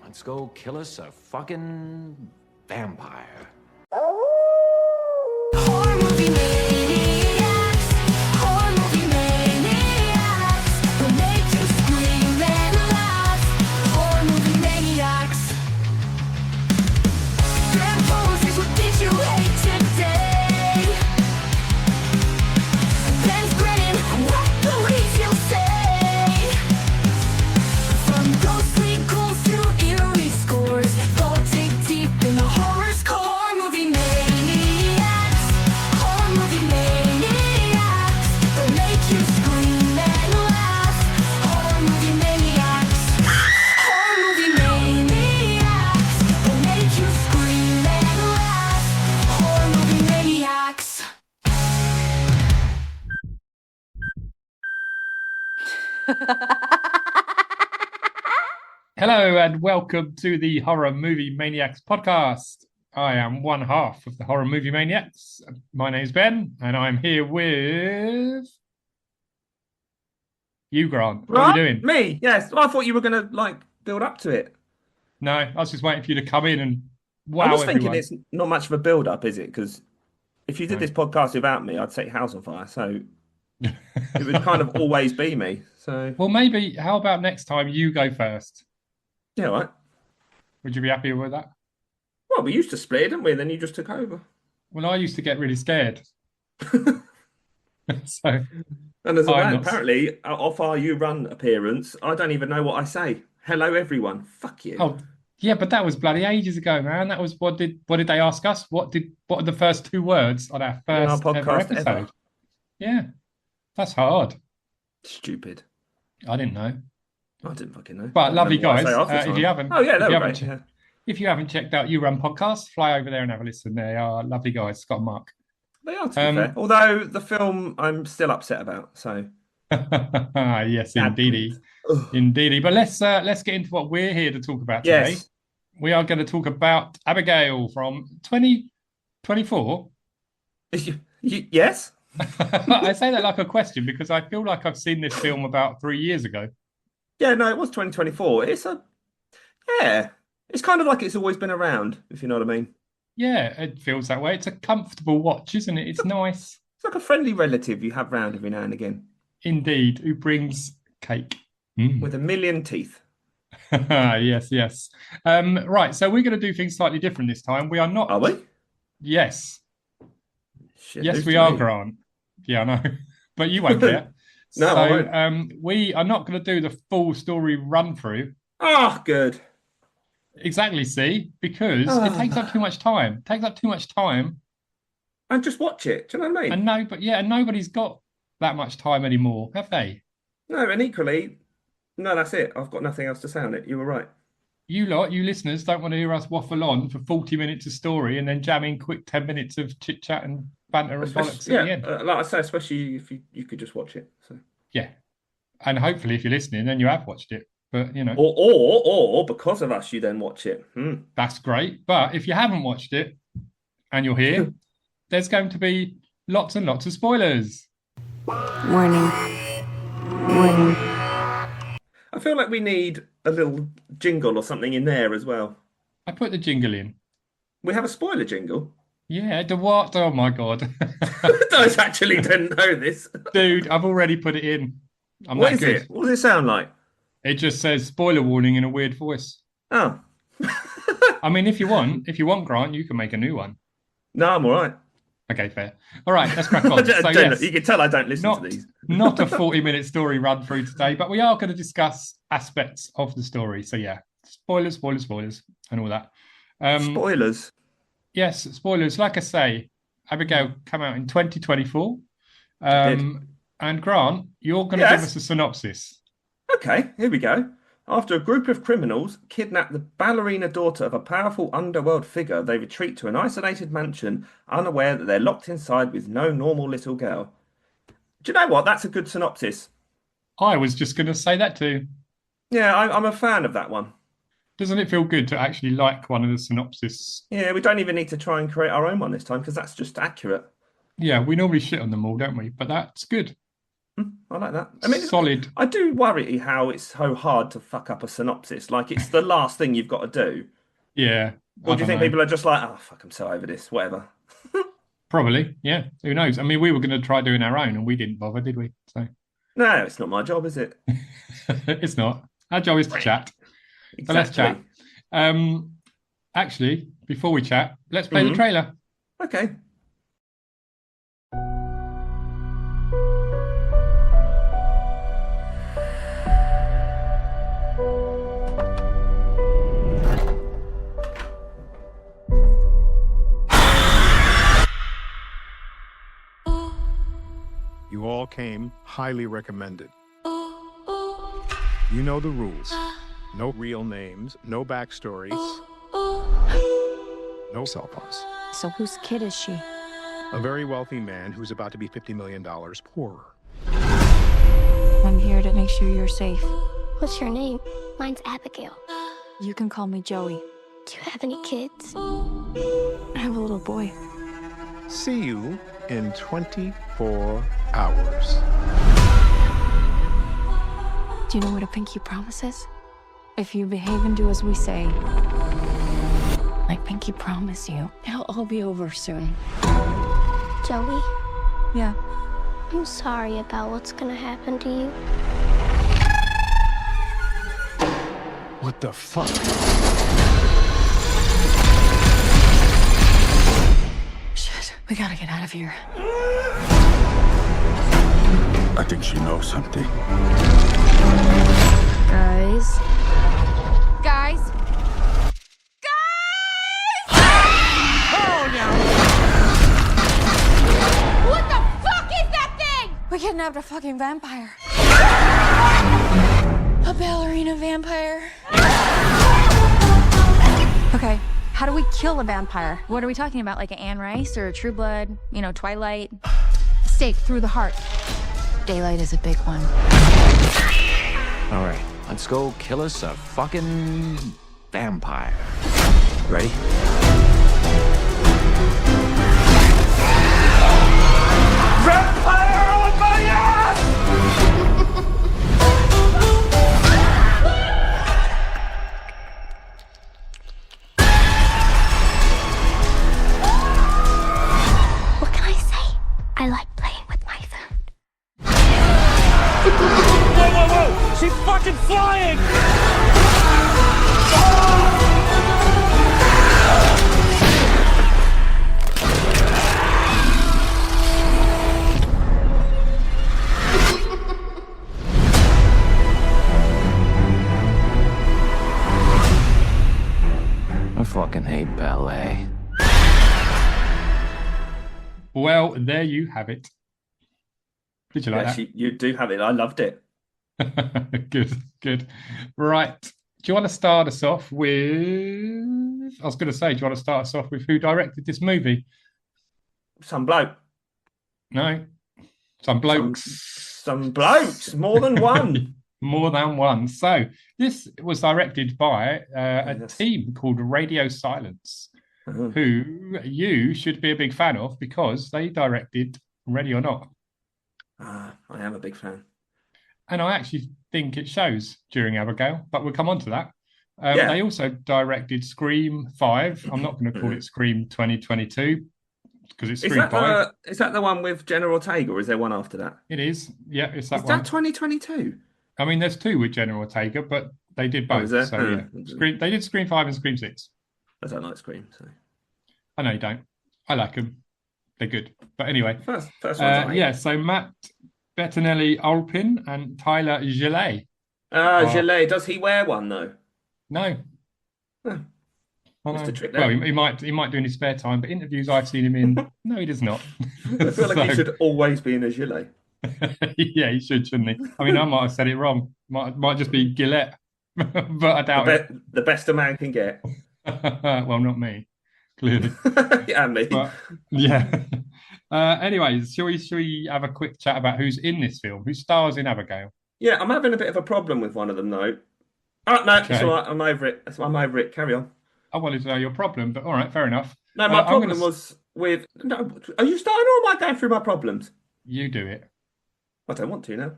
Let's go kill us a fucking vampire. Horror movie maniacs, horror movie maniacs, we'll make you scream and laugh. Horror movie maniacs. Grand poses, what did you hate today? Ben's grinning, what believe you'll say? From ghostly ghouls to eerie scores, go dig deep in the horror's core. Horror movie maniacs, horror movie maniacs, they'll make you scream and laugh. Horror movie maniacs, horror movie maniacs, they'll make you scream and laugh. Horror movie maniacs. Hello and welcome to the Horror Movie Maniacs podcast. I am one half of the Horror Movie Maniacs. My name's Ben, and I'm here with you, Grant. What are you doing? Me? Yes. I thought you were going to build up to it. No, I was just waiting for you to come in and wow I was thinking everyone. it's not much of a build up, is it? Because if you did No. this podcast without me, I'd set your house on fire. So it would kind of always be me. So Well, maybe, how about next time you go first? yeah, right. Would you be happy with that? Well, we used to split, didn't we? Then you just took over. Well, I used to get really scared. So, And as a I'm man, not- apparently, off our You Run appearance, I don't even know what I say. Hello, everyone. Fuck you. oh, yeah, but that was bloody ages ago, man. That was what did they ask us? What are the first two words on our In our first ever podcast episode? ever. Yeah, that's hard. Stupid. I didn't know. I didn't fucking know. But I lovely remember what I guys, say half the if time. you haven't, Oh, yeah, if they you were haven't, great. Yeah. if you haven't checked out You Run podcast, fly over there and have a listen. They are lovely guys, Scott and Mark. They are, to be Um, fair. Although the film I'm still upset about. So Yes, indeedy, Ugh. indeedy. But let's get into what we're here to talk about today. Yes. We are going to talk about Abigail from 2024. Yes. I say that like a question because I feel like I've seen this film about 3 years ago. Yeah, no, it was 2024. It's kind of like it's always been around, if you know what I mean. Yeah, it feels that way. It's a comfortable watch, isn't it? It's nice. It's like a friendly relative you have round every now and again Indeed. Who brings cake? Mm. with a million teeth. Yes, yes. Right, so we're going to do things slightly different this time. We are not. Are we? Yes. Shit, Yes, news we to are, me. Grant. Yeah, I know. But you won't care. No, I So, won't. we are not going to do the full story run through. Oh, good. Exactly, see? Because it takes up too much time. It takes up too much time. And just watch it. Do you know what I mean? And nobody's got that much time anymore, have they? No, and equally, no, that's it. I've got nothing else to say on it. You were right. You listeners, don't want to hear us waffle on for 40 minutes of story and then jam in quick 10 minutes of chit chat and banter and bollocks at the Yeah, end. like I say, especially if you could just watch it. So. Yeah. And hopefully if you're listening, then you have watched it. But, Or because of us, you then watch it. that's great. But if you haven't watched it and you're here, there's going to be lots and lots of spoilers. Warning. Warning. I feel like we need a little jingle or something in there as well. I put the jingle in. We have a spoiler jingle. Yeah, the what? Oh my God. I actually didn't know this. Dude, I've already put it in. I'm What that is good. it? What does it sound like? It just says spoiler warning in a weird voice. Oh. I mean, if you want, Grant, you can make a new one. No, I'm all right. Okay, fair. All right, let's crack on. So, yes, You can tell I don't listen to these. not a 40-minute story run through today, but we are going to discuss aspects of the story. So yeah, spoilers, and all that. Spoilers. Yes, spoilers. Like I say, Abigail came out in 2024. did. And Grant, you're going to Yes. give us a synopsis. Okay, here we go. After a group of criminals kidnap the ballerina daughter of a powerful underworld figure, they retreat to an isolated mansion, unaware that they're locked inside with no normal little girl. Do you know what? That's a good synopsis. I was just going to say that too. Yeah, I'm a fan of that one. Doesn't it feel good to actually like one of the synopsis? Yeah, we don't even need to try and create our own one this time because that's just accurate. Yeah, we normally shit on them all, don't we? But that's good. I like that. I mean, Solid. I do worry how it's so hard to fuck up a synopsis. Like, it's the last thing you've got to do. Yeah. Or I do you don't think know. people are just like, oh, fuck, I'm so over this, whatever? Probably. Yeah. Who knows? I mean, we were going to try doing our own and we didn't bother, did we? So No, it's not my job, is it? it's not. Our job is to chat. So let's chat. Actually, before we chat, let's play the trailer. Okay. You all came highly recommended. You know the rules. No real names, no backstories, no cell phones. So whose kid is she? A very wealthy man who's about to be $50 million poorer. I'm here to make sure you're safe. What's your name? Mine's Abigail. You can call me Joey. Do you have any kids? I have a little boy. See you in 24 hours. Do you know what a pinky promise is? If you behave and do as we say, I pinky promise you, it'll all be over soon. Joey, Yeah. I'm sorry about what's gonna happen to you. What the fuck? Shit, we gotta get out of here. I think she knows something. Guys. What the fuck is that thing? We kidnapped a fucking vampire. A ballerina vampire. Okay, how do we kill a vampire? What are we talking about? Like an Anne Rice or a True Blood? You know, Twilight? Stake through the heart. Daylight is a big one. All right, let's go kill us a fucking vampire. Ready? Vampire on my ass! What can I say? I like playing with my phone. Whoa! She's fucking flying! I fucking hate ballet. Well, there you have it. Did you like Yes, you do have it. I loved it. that? Good. Right. Do you want to start us off with... I was going to say, do you want to start us off with who directed this movie? Some bloke. No? Some blokes. Some blokes. More than one. More than one. So this was directed by a Yes. team called Radio Silence, Mhm. who you should be a big fan of because they directed Ready or Not. I am a big fan. And I actually think it shows during Abigail, but we'll come on to that. Yeah. They also directed Scream 5. I'm not going to call it Scream 2022 because it's Is Scream that 5. is that the one with Jenna Ortega, or is there one after that? It is. Yeah, it's that Is one. that 2022? I mean, there's two with Jenna Ortega, but they did Oh, both. is there? So yeah, they did Scream 5 and Scream 6. I don't like Scream, so I know you don't. I like them. They're good. But anyway, first one's alright. yeah. So Matt Bettinelli Olpin and Tyler Gillette. Gillet, does he wear one though? No. Huh. I Just know. a trick Well, there. he might do in his spare time, but interviews I've seen him in, no, he does not. I feel like he So- should always be in a gilet. yeah, he should, shouldn't he? I mean, I might have said it wrong. Might just be Gillette, but I doubt it. The best a man can get. Well, not me, clearly. Yeah, me. But yeah. Anyways, shall we have a quick chat about who's in this film? Who stars in Abigail? Yeah, I'm having a bit of a problem with one of them though. Oh no, it's Okay. all right. I'm over it. I'm over it. Carry on. I wanted to know your problem, but all right, fair enough. No, my I'm problem gonna was with. No, are you starting or am I going through my problems? You do it. I don't want to now.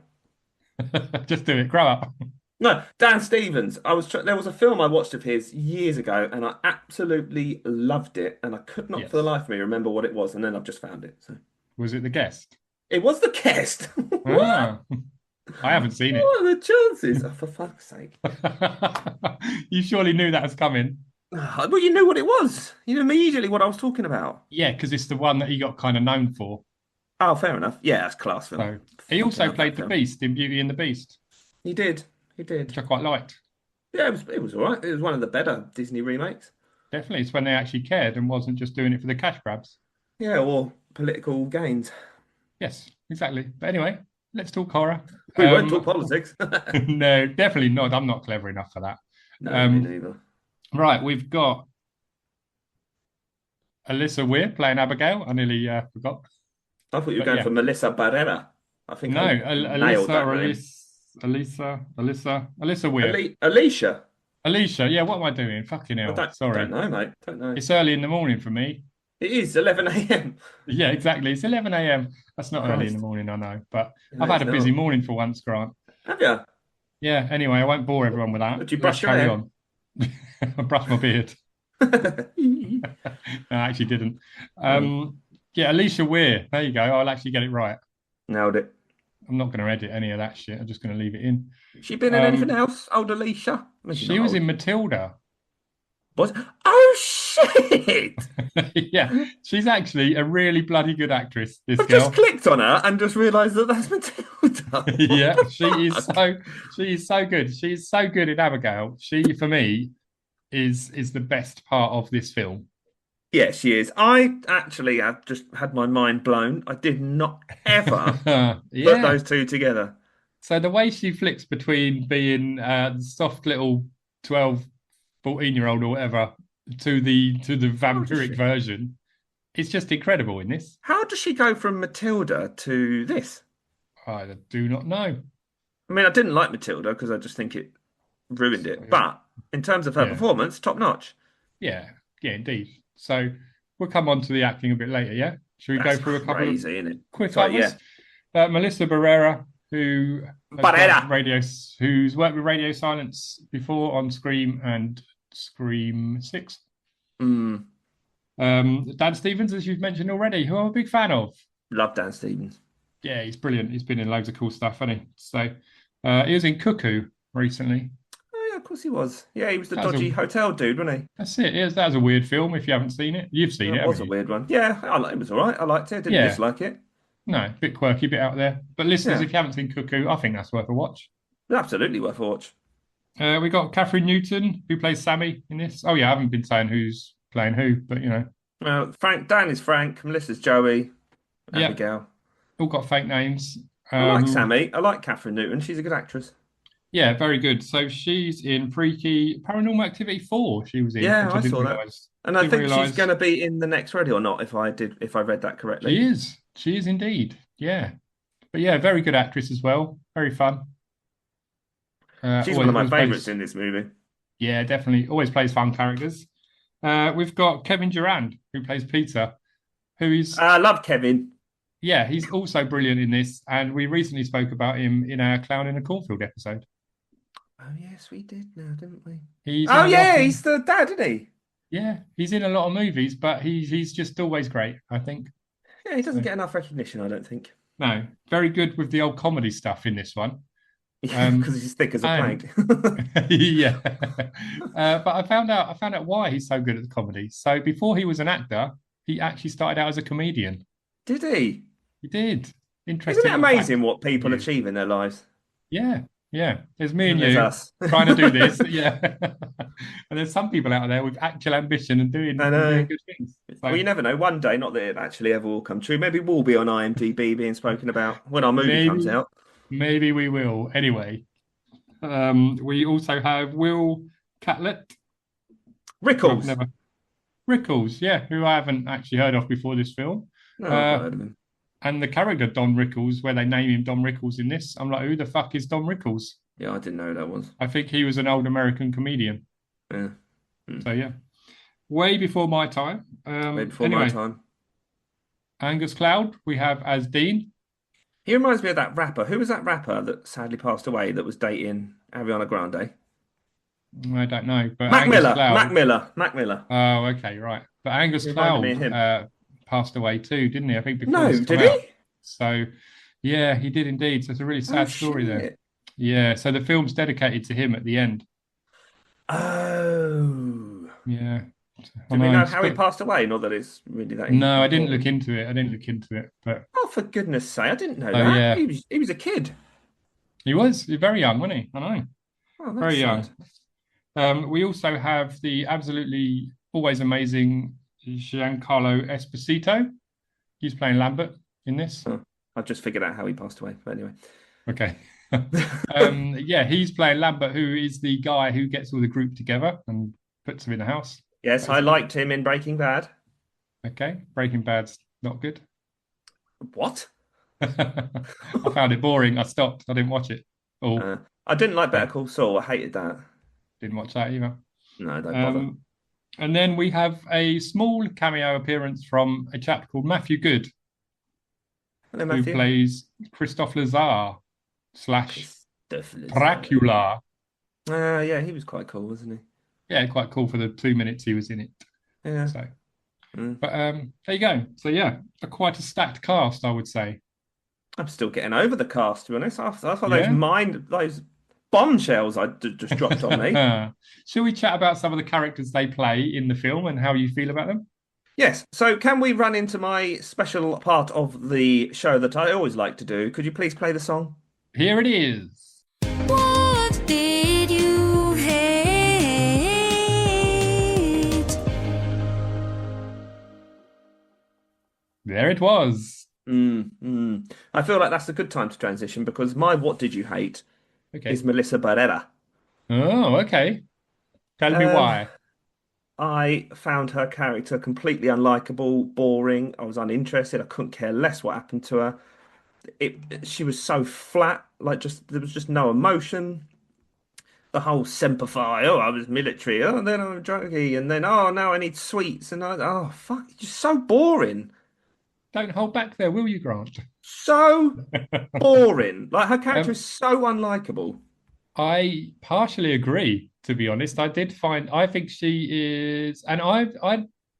Just do it. Grow up. No, Dan Stevens. There was a film I watched of his years ago, and I absolutely loved it, and I could not Yes. for the life of me remember what it was, and then I've just found it. So Was it The Guest? it was The Guest. Ah, I haven't seen it. What are the chances? Oh, for fuck's sake! You surely knew that was coming. Well, you knew what it was. You knew immediately what I was talking about. Yeah, because it's the one that he got kind of known for. Oh, fair enough. Yeah, that's class film. So he also Fucking love played that the film. Beast in Beauty and the Beast, He did. He did. which I quite liked. Yeah, it was all right. It was one of the better Disney remakes. Definitely, it's when they actually cared and wasn't just doing it for the cash grabs. Yeah, or political gains. Yes, exactly. But anyway, let's talk horror. We won't talk politics. No, definitely not. I'm not clever enough for that. No, me neither. Right, we've got Alyssa Weir playing Abigail. I nearly forgot. I thought you were But going yeah. for Melissa Barrera. I think No, I nailed Alyssa that or name. Alyssa Weir. Alicia. Alicia, yeah, what am I doing? Fucking I hell. don't Sorry. know, mate. Don't know. It's early in the morning for me. It is 11 a.m. Yeah, exactly. It's 11 a.m. That's not early in Christ. the morning, I know. But No, I've had a it's busy not. morning for once, Grant. Have you? Yeah, anyway, I won't bore everyone with that. Did you Let's brush your carry hair? on. I brushed my beard. No, I actually didn't. Yeah, Alicia Weir. There you go. I'll actually get it right. Nailed it. I'm not going to edit any of that shit. I'm just going to leave it in. She been in anything else, old Alicia? I mean, she's She not was old. in Matilda. What? Oh, shit! Yeah, she's actually a really bloody good actress, this I've girl. just clicked on her and just realised that that's Matilda. Yeah, What the she is so good. She's so good in Abigail. She, for me, is the best part of this film. Yeah, she is. I actually have just had my mind blown. I did not ever put Yeah. those two together. So the way she flips between being the soft little 12, 14-year-old or whatever to the vampiric version, it's just incredible in this. How does she go from Matilda to this? I do not know. I mean, I didn't like Matilda because I just think it ruined it. But in terms of her Yeah. performance, top notch. Yeah, indeed. So we'll come on to the acting a bit later, yeah? Should we That's go through a couple crazy, of isn't it? quick Sorry, others? Melissa Barrera, who has Barrera. who's worked with Radio Silence before on Scream and Scream 6. Mm, Dan Stevens, as you've mentioned already, who I'm a big fan of. love Dan Stevens. Yeah, he's brilliant. He's been in loads of cool stuff, hasn't he? So he was in Cuckoo recently. Oh, yeah, of course he was. Yeah, he was the That was dodgy a- hotel dude, wasn't he? That's it. That was a weird film if you haven't seen it. You've seen it, It was haven't a you? weird one. Yeah, it was all right. I liked it. I didn't Yeah. dislike it. No, a bit quirky, a bit out there. But listeners, Yeah. if you haven't seen Cuckoo, I think that's worth a watch. Absolutely worth a watch. We got Catherine Newton, who plays Sammy in this. Oh, yeah, I haven't been saying who's playing who, but, you know, Dan is Frank, Melissa's Joey, Yeah. Abigail. all got fake names. I like Sammy. I like Catherine Newton. She's a good actress. Yeah, very good. So she's in Freaky Paranormal Activity 4. She was in. Yeah, which I didn't saw that. realise. And I Didn't think realise- she's going to be in the next Ready or Not, if I read that correctly. She is. She is indeed. Yeah. But yeah, very good actress as well. Very fun. She's one of my always plays- favourites in this movie. Yeah, definitely. Always plays fun characters. We've got Kevin Durand, who plays Peter, who is, I love Kevin. yeah, he's also brilliant in this. And we recently spoke about him in our Clown in a Cornfield episode. Oh, yes, we did now, didn't we? He's Oh, in a lot yeah, of- he's the dad, isn't he? Yeah, he's in a lot of movies, but he's just always great, I think. Yeah, he doesn't get enough recognition, I don't think. No, very good with the old comedy stuff in this one. Because he's thick as a and- plank. Yeah. But I found out why he's so good at the comedy. So before he was an actor, he actually started out as a comedian. Did he? He did. Interesting. Isn't it little amazing fact. what people Yeah. achieve in their lives? Yeah. There's me and There's you us. trying to do this. Yeah. And there's some people out there with actual ambition and doing I know. good things. So, Well, you never know. One day, not that it actually ever will come true. Maybe we'll be on IMDb being spoken about when our movie Maybe. comes out. maybe we will. Anyway, we also have Will Catlett. Rickles. I've never- Rickles, yeah, who I haven't actually heard of before this film. No, I've heard of him. And the character Don Rickles, where they name him Don Rickles in this, I'm like, who the fuck is Don Rickles? Yeah, I didn't know who that was. I think he was an old American comedian. Yeah. So yeah, way before my time. Way before anyway, my time. Angus Cloud we have as Dean. He reminds me of that rapper. Who was that rapper that sadly passed away that was dating Ariana Grande? I don't know, but Mac Angus Miller. Cloud. Mac Miller. Oh, okay, right. But Angus He reminded Cloud me of him. passed away too, didn't he? I think before No, this did come out. he? So, yeah, he did indeed. So it's a really Oh, sad story there. shit. Yeah, so the film's dedicated to him at the end. Oh. Yeah. I Do we know it's how he got- passed away? Not that it's really that. No, I didn't important. look into it, but Oh, for goodness sake! I didn't know Oh, that. yeah. He was a kid. he was very young, wasn't he? I know. Oh, that's Very young. sad. We also have the absolutely always amazing Giancarlo Esposito. He's playing Lambert in this. I've just figured out how he passed away. But anyway, Okay. Yeah, he's playing Lambert, who is the guy who gets all the group together and puts them in the house. yes, I liked him in Breaking Bad. Okay. Breaking Bad's not good. What? I found it boring. I stopped. I didn't watch it. Or I didn't like Better Call Saul. I hated that. didn't watch that either. No, don't bother. And then we have a small cameo appearance from a chap called Matthew Good, Hello, who Matthew. plays Christophe Lazar / Dracula. Yeah, he was quite cool, wasn't he? Yeah, quite cool for the 2 minutes he was in it. Yeah. So, Mm. but there you go. So yeah, quite a stacked cast, I would say. I'm still getting over the cast, to be honest. After Yeah? those bombshells just dropped on me. Shall we chat about some of the characters they play in the film and how you feel about them? Yes. So, can we run into my special part of the show that I always like to do? Could you please play the song? Here it is. What did you hate? There it was. I feel like that's a good time to transition because my what did you hate Okay. is Melissa Barrera. Oh, okay. Tell me why. I found her character completely unlikable, boring. I was uninterested. I couldn't care less what happened to her. She was so flat, like there was just no emotion. The whole Semper Fi, oh, I was military, oh, then I'm druggy, and then oh, now I need sweets, and oh, fuck, just so boring, Don't hold back there, will you, Grant? so boring. Like her character is so unlikable. I partially agree, to be honest. I think she is, and I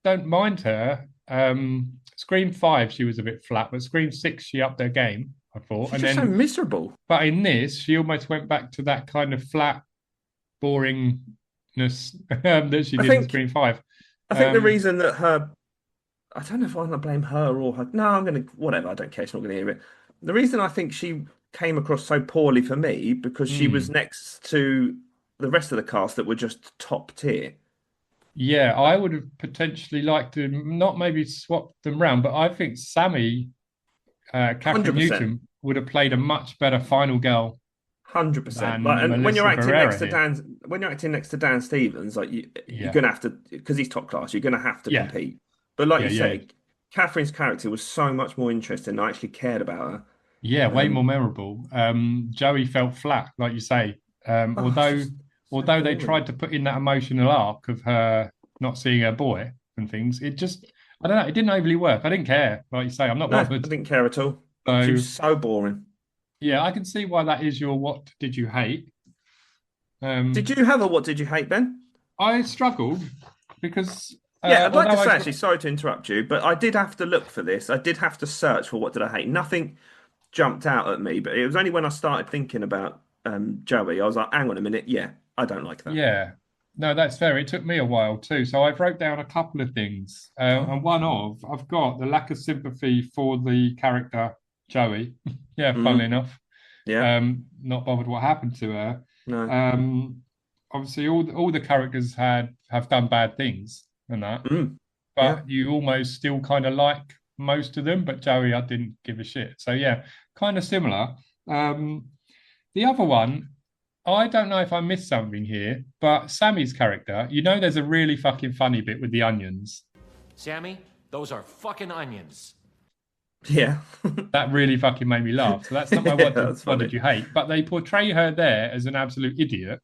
don't mind her. Scream 5, she was a bit flat, but Scream 6, she upped her game, I thought. She's just so miserable. But in this, she almost went back to that kind of flat boringness that she did in Scream 5. I think the reason that I don't know if I want to blame her or her. No, I'm going to, whatever, I don't care. She's not going to hear it. The reason I think she came across so poorly for me because she was next to the rest of the cast that were just top tier. Yeah, I would have potentially liked to not maybe swap them round, but I think Sammy, Catherine 100%. Newton, would have played a much better final girl. 100%. And Like, and when you're Melissa acting Barrera next to here. when you're acting next to Dan Stevens, like Yeah. you're gonna have to, because he's top class, you're gonna have to Yeah. compete. But like you Yeah, say, Catherine's character was so much more interesting. I actually cared about her. Yeah, way more memorable. Joey felt flat, like you say. Although just so they boring. tried to put in that emotional arc of her not seeing her boy and things, it just, I don't know, it didn't overly work. I didn't care, like you say. I'm not No, I bothered. didn't care at all. So She was so boring. yeah, I can see why that is your what did you hate. Did you have a what did you hate, Ben? I struggled because Yeah, I'd like to although say I- actually, sorry to interrupt you, but I did have to look for this. I did have to search for what did I hate. Nothing jumped out at me, but it was only when I started thinking about Joey, I was like, hang on a minute, yeah, I don't like that. Yeah, no, that's fair. It took me a while too. So I wrote down a couple of things. And I've got the lack of sympathy for the character Joey. Yeah, funnily enough. Yeah. Not bothered what happened to her. No. Obviously all the characters have done bad things and that. But you almost still kind of like most of them, but Joey, I didn't give a shit. So yeah, kind of similar. The other one, I don't know if I missed something here, but Sammy's character, there's a really fucking funny bit with the onions. Sammy, those are fucking onions. Yeah. That really fucking made me laugh. So that's not my Yeah, that's what funny. did you hate? But they portray her there as an absolute idiot.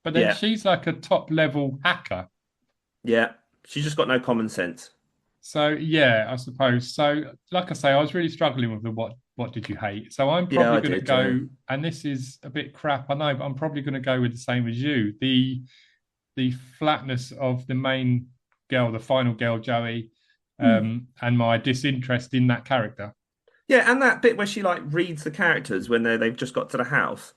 But then Yeah. she's like a top level hacker. Yeah. She's just got no common sense. So yeah, I suppose. So like I say, I was really struggling with the what what did you hate? So I'm Yeah, probably I going to did, go, yeah. and this is a bit crap, I know, but I'm probably going to go with the same as you. The flatness of the main girl, the final girl, Joey, and my disinterest in that character. Yeah, and that bit where she like reads the characters when they've just got to the house.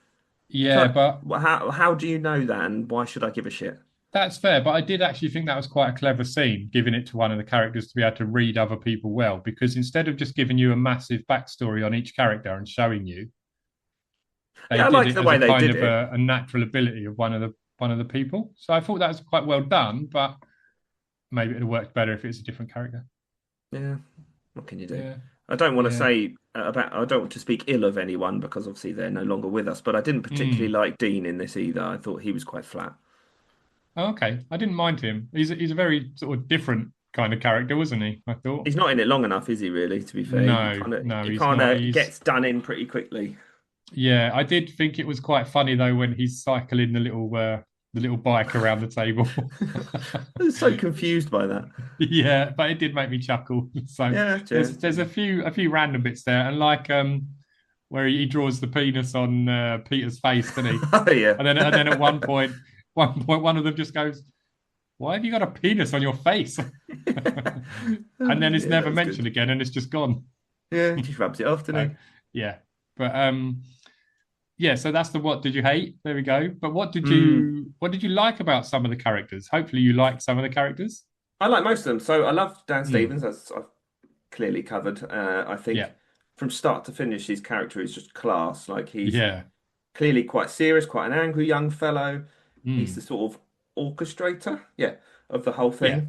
Yeah, So, but how do you know that, and why should I give a shit? that's fair. But I did actually think that was quite a clever scene, giving it to one of the characters to be able to read other people well, because instead of just giving you a massive backstory on each character and showing you, they Yeah, I did liked it the as way a they kind did of it. a natural ability of one of the people. So I thought that was quite well done, but maybe it'd have worked better if it's a different character. Yeah, what can you do? Yeah. I don't want to Yeah. say I don't want to speak ill of anyone because obviously they're no longer with us, but I didn't particularly like Dean in this either. I thought he was quite flat. Oh, okay. I didn't mind him. He's a very sort of different kind of character, wasn't he? I thought. He's not in it long enough, is he, really, to be fair? No, He he's kind not. of gets done in pretty quickly. Yeah, I did think it was quite funny though when he's cycling the little bike around the table. I was so confused by that. Yeah, but it did make me chuckle. So Yeah, there's a few random bits there, and like where he draws the penis on Peter's face, doesn't he? Oh, yeah. And then at one point one of them just goes, "Why have you got a penis on your face?" And then it's Yeah, never that's mentioned good. again, and it's just gone. Yeah, he just rubs it off, doesn't he? Yeah, but yeah. So that's the what did you hate? There we go. But what did you like about some of the characters? Hopefully, you liked some of the characters. I like most of them. So I love Dan Stevens, as I've clearly covered. I think Yeah. from start to finish, his character is just class. Like he's Yeah. clearly quite serious, quite an angry young fellow. He's Mm. the sort of orchestrator, yeah, of the whole thing. Yeah.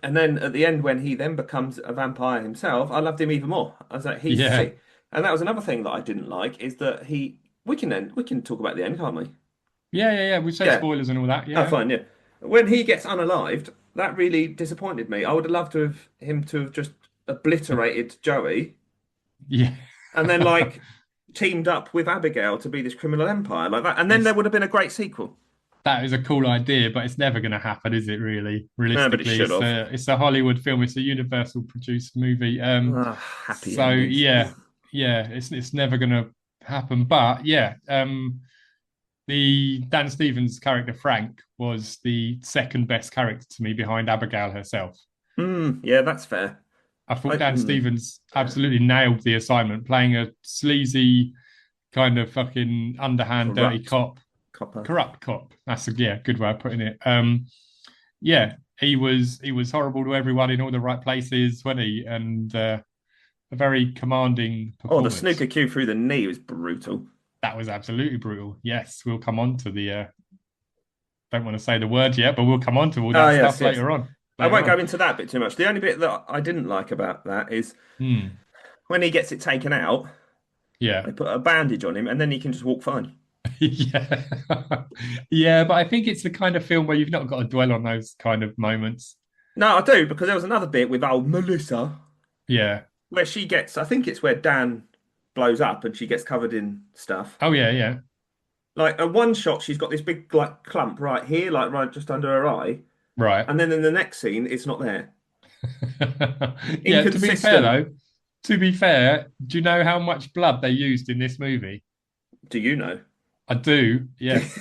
And then at the end, when he then becomes a vampire himself, I loved him even more. I was like, he's Yeah. sick. And that was another thing that I didn't like is that we can talk about the end, can't we? Yeah. We said Yeah. spoilers and all that. Oh, Yeah. fine, yeah. When he gets unalived, that really disappointed me. I would have loved him to have just obliterated Joey Yeah. and then like teamed up with Abigail to be this criminal empire like that, and then there would have been a great sequel. That is a cool idea, but it's never going to happen, is it? Really, No, but it realistically, should have. it's a Hollywood film. It's a Universal produced movie. Happy So endings. yeah, it's never going to happen. But yeah, the Dan Stevens character Frank was the second best character to me behind Abigail herself. Yeah, that's fair. I thought Dan Stevens absolutely nailed the assignment, playing a sleazy kind of fucking underhand, dirty corrupt cop. That's a good way of putting it. Yeah, he was horrible to everyone in all the right places, wasn't he? And a very commanding Oh, the performance. snooker cue through the knee was brutal. That was absolutely brutal. Yes, we'll come on to the. Don't want to say the word yet, but we'll come on to all that yes, stuff yes. later on. I won't go into that bit too much. The only bit that I didn't like about that is when he gets it taken out, Yeah. they put a bandage on him and then he can just walk fine. Yeah. Yeah, but I think it's the kind of film where you've not got to dwell on those kind of moments. No, I do, because there was another bit with old Melissa Yeah. where she gets, I think it's where Dan blows up and she gets covered in stuff. Oh, yeah. Like at one shot, she's got this big like clump right here, like right just under her eye. Right. And then in the next scene, it's not there. Yeah, to be fair Inconsistent. though, do you know how much blood they used in this movie? Do you know? I do, yes.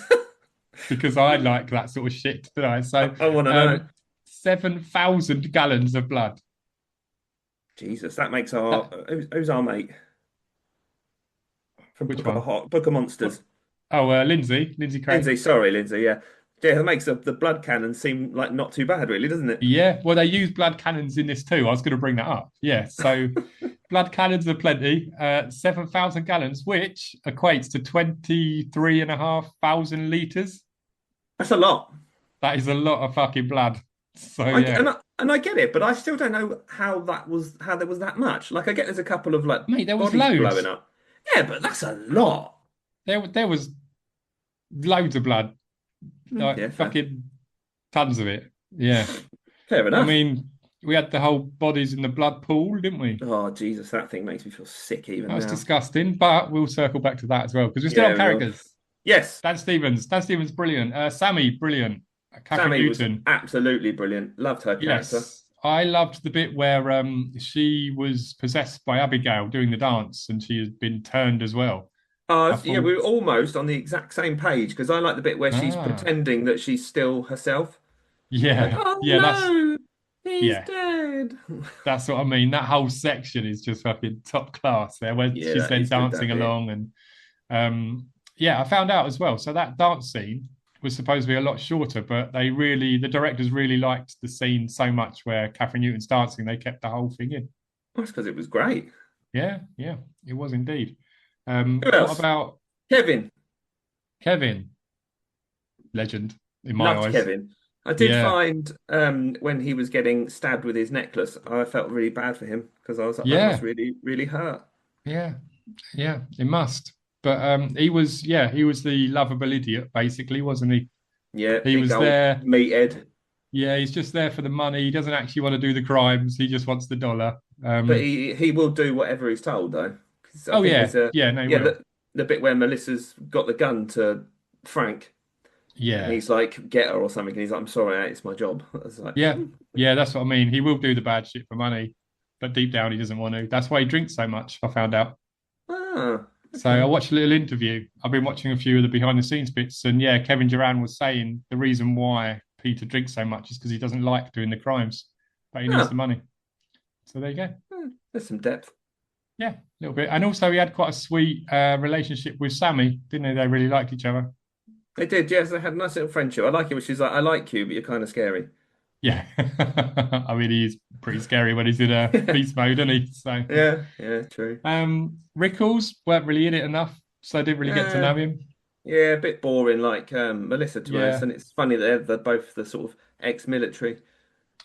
Because I like that sort of shit, don't I? So I want to know. 7,000 gallons of blood. Jesus, that makes who's our mate? From Which Book of one? Book of Monsters. Oh, Lindsay Craig. Lindsay, sorry, Lindsay, yeah. Yeah, that makes the blood cannon seem like not too bad, really, doesn't it? Yeah, well, they use blood cannons in this too. I was going to bring that up. Yeah, so blood cannons are plenty. 7,000 gallons, which equates to 23,500 litres. That's a lot. That is a lot of fucking blood. So, And I get it, but I still don't know how there was that much. Like, I get there's a couple of like Mate, there was bodies loads. blowing up. Yeah, but that's a lot. There was loads of blood. Like, Yeah, fair. fucking tons of it. Yeah. Fair enough. I mean, we had the whole bodies in the blood pool, didn't we? Oh, Jesus, that thing makes me feel sick even That was now. disgusting, but we'll circle back to that as well because we're still Yeah, on we will. characters. Yes, Dan Stevens, brilliant. Sammy, brilliant. Catherine Sammy was Newton, absolutely brilliant. Loved her character. yes. I loved the bit where she was possessed by Abigail doing the dance, and she has been turned as well. I Yeah, we were thought, almost on the exact same page because I like the bit where she's ah, pretending that she's still herself. Like, yeah, oh yeah, no, he's yeah, dead. that's what I mean. That whole section is just fucking top class there, where Yeah, she's that then is good, dancing that bit. along, and yeah, I found out as well. So that dance scene was supposed to be a lot shorter, but the directors really liked the scene so much where Catherine Newton's dancing, they kept the whole thing in. That's because it was great. Yeah, yeah, it was indeed. Who What else? about Kevin. Kevin? Legend in my Loved eyes. Kevin. I did Yeah, find when he was getting stabbed with his necklace, I felt really bad for him because I was like, that must yeah, really, really hurt. yeah, yeah. It must. But he was, yeah, he was the lovable idiot, basically, wasn't he? Yeah, He big was old there. meathead. Yeah, he's just there for the money. He doesn't actually want to do the crimes. He just wants the dollar. But he will do whatever he's told though. 'Cause I Oh think yeah, there's a yeah, no, he yeah will. the bit where Melissa's got the gun to Frank and Yeah, he's like, get her or something, and he's like, I'm sorry, it's my job. I was like, yeah, yeah. That's what I mean. He will do the bad shit for money, but deep down he doesn't want to. That's why he drinks so much. I found out. ah, So I okay. watched a little interview. I've been watching a few of the behind the scenes bits, and yeah, Kevin Durand was saying the reason why Peter drinks so much is because he doesn't like doing the crimes, but he needs the Ah, money. So there you go. there's some depth. Yeah, a little bit. And also, he had quite a sweet relationship with Sammy, didn't he? They really liked each other. They did, yes, they had a nice little friendship. I like it when she's like, I like you, but you're kind of scary. Yeah. I mean, he's pretty scary when he's in a beast mode, isn't he? So, Yeah, yeah, true. Rickles weren't really in it enough, so I didn't really get to Uh, know him. yeah, a bit boring, like Melissa, to be honest. Yeah, And it's funny that they're both the sort of ex-military.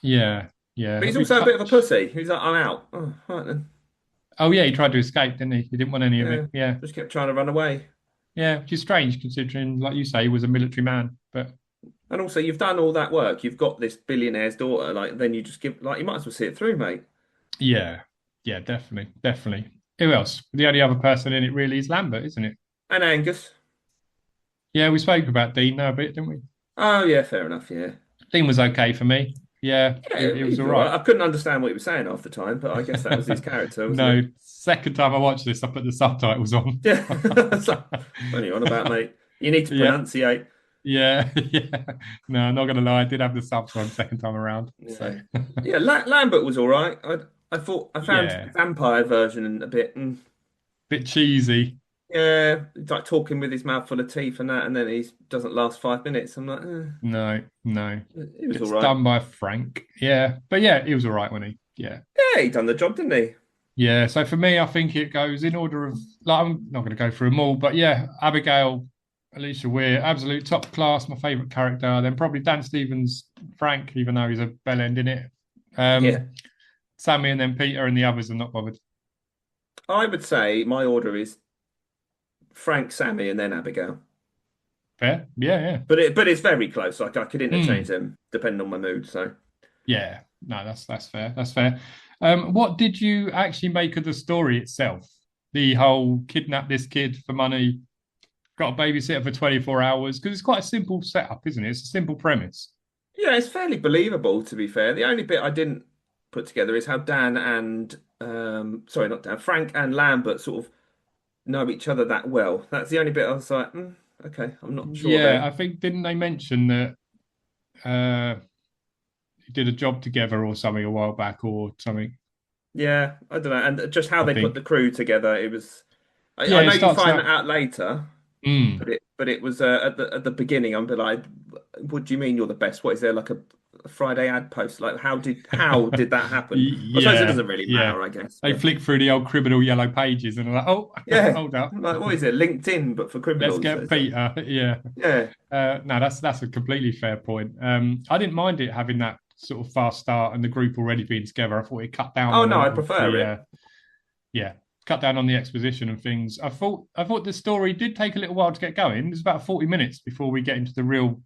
yeah, yeah. But he's Have we also a bit of a touched? pussy. He's like, I'm out. Oh, right then. Oh, yeah, he tried to escape, didn't he? He didn't want any of Yeah, it. Yeah, just kept trying to run away. yeah, which is strange considering, like you say, he was a military man. But And also, you've done all that work. You've got this billionaire's daughter. Like, then you just give, like, you might as well see it through, mate. yeah, yeah, definitely, definitely. Who else? The only other person in it really is Lambert, isn't it? And Angus. Yeah, we spoke about Dean now a bit, didn't we? Oh, yeah, fair enough. Yeah. Dean was okay for me. Yeah, Yeah, it was he's all all right. right. I couldn't understand what he was saying half the time, but I guess that was his character, wasn't No, it? second time I watched this, I put the subtitles on. Yeah. So, what are you on about, mate? You need to Yeah, pronunciate. yeah, yeah. No, I'm not gonna lie, I did have the subs on second time around. So Yeah. Yeah, Lambert was all right. I thought I found yeah, vampire version a bit. bit cheesy. Yeah, he's like talking with his mouth full of teeth and that, and then he doesn't last 5 minutes. I'm like, No, no. it was all It's right. done by Frank. Yeah. But yeah, he was all right when he yeah. Yeah, he done the job, didn't he? Yeah. So for me, I think it goes in order of like I'm not gonna go through them all, but yeah, Abigail, Alicia Weir, absolute top class, my favourite character. Then probably Dan Stevens, Frank, even though he's a bell end in it. Yeah. Sammy and then Peter and the others are not bothered. I would say my order is Frank, Sammy, and then Abigail. Fair? Yeah, But it's very close. Like I could yeah. interchange them depending on my mood. So Yeah, no, that's fair. That's fair. What did you actually make of the story itself? The whole kidnap this kid for money, got a babysitter for 24 hours, because it's quite a simple setup, isn't it? It's a simple premise. yeah, it's fairly believable to be fair. The only bit I didn't put together is how Dan and sorry, not Dan, Frank and Lambert sort of know each other that well. That's the only bit I was like, okay, I'm not sure Yeah, there. I think didn't they mention that you did a job together or something a while back or something? Yeah, I don't know. And just how I they put the think. crew together, it was. Yeah, I it know you starts find that out. out later, Mm, but it was at the beginning. I'm be like, what do you mean you're the best? What is there like a Friday ad post? Like how did that happen? I suppose it yeah, doesn't really yeah. matter, I guess. They But flick through the old criminal yellow pages and are like, oh, yeah, hold up, like what is it? LinkedIn, but for let's criminals. So get it's like, Peter. Yeah. yeah, No, that's a completely fair point. I didn't mind it having that sort of fast start and the group already being together. I thought it cut down oh on a no, I lot of prefer the it. yeah, cut down on the exposition and things. I thought the story did take a little while to get going. It was about 40 minutes before we get into the real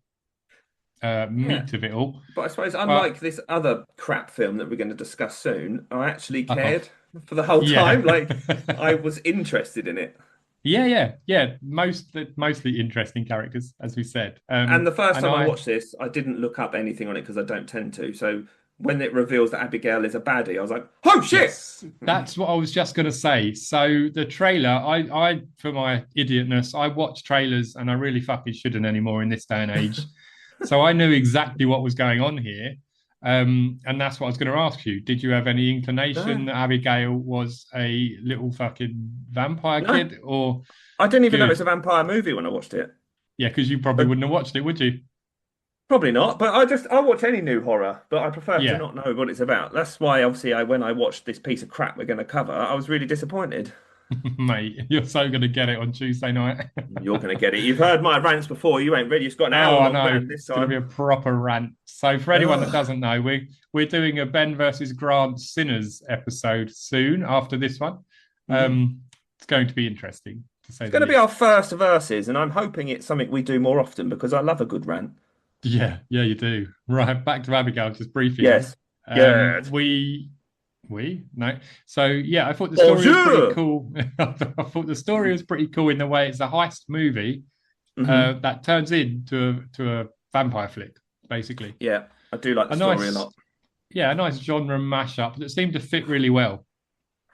Yeah. meat of it all. But I suppose, But unlike this other crap film that we're going to discuss soon, I actually uh cared for the whole yeah. time. Like, I was interested in it. Yeah. Mostly interesting characters, as we said. And the first And time I watched this, I didn't look up anything on it because I don't tend to. So when it reveals that Abigail is a baddie, I was like, oh shit! Yes, that's what I was just going to say. So the trailer, I for my idiotness, I watch trailers and I really fucking shouldn't anymore in this day and age. So I knew exactly what was going on here. And that's what I was going to ask you. Did you have any inclination that Abigail was a little fucking vampire kid? Or I didn't even know it was a vampire movie when I watched it. Yeah, because you probably wouldn't have watched it, would you? Probably not, but I watch any new horror, but I prefer to not know what it's about. That's why, obviously, when I watched this piece of crap we're going to cover, I was really disappointed. Mate, you're so going to get it on Tuesday night. You're going to get it. You've heard my rants before. You ain't ready. It's got an hour long this time. It's going to be a proper rant. So for anyone that doesn't know, we're doing a Ben versus Grant Sinners episode soon after this one. It's going to be interesting, to say. It's going to be our first versus, and I'm hoping it's something we do more often because I love a good rant. Yeah, you do. Right, back to Abigail, just briefly. Yes. No. So yeah, I thought the story was pretty cool. I thought the story was pretty cool in the way it's a heist movie that turns into a vampire flick, basically. Yeah, I do like the story a lot. Yeah, a nice genre mashup that seemed to fit really well.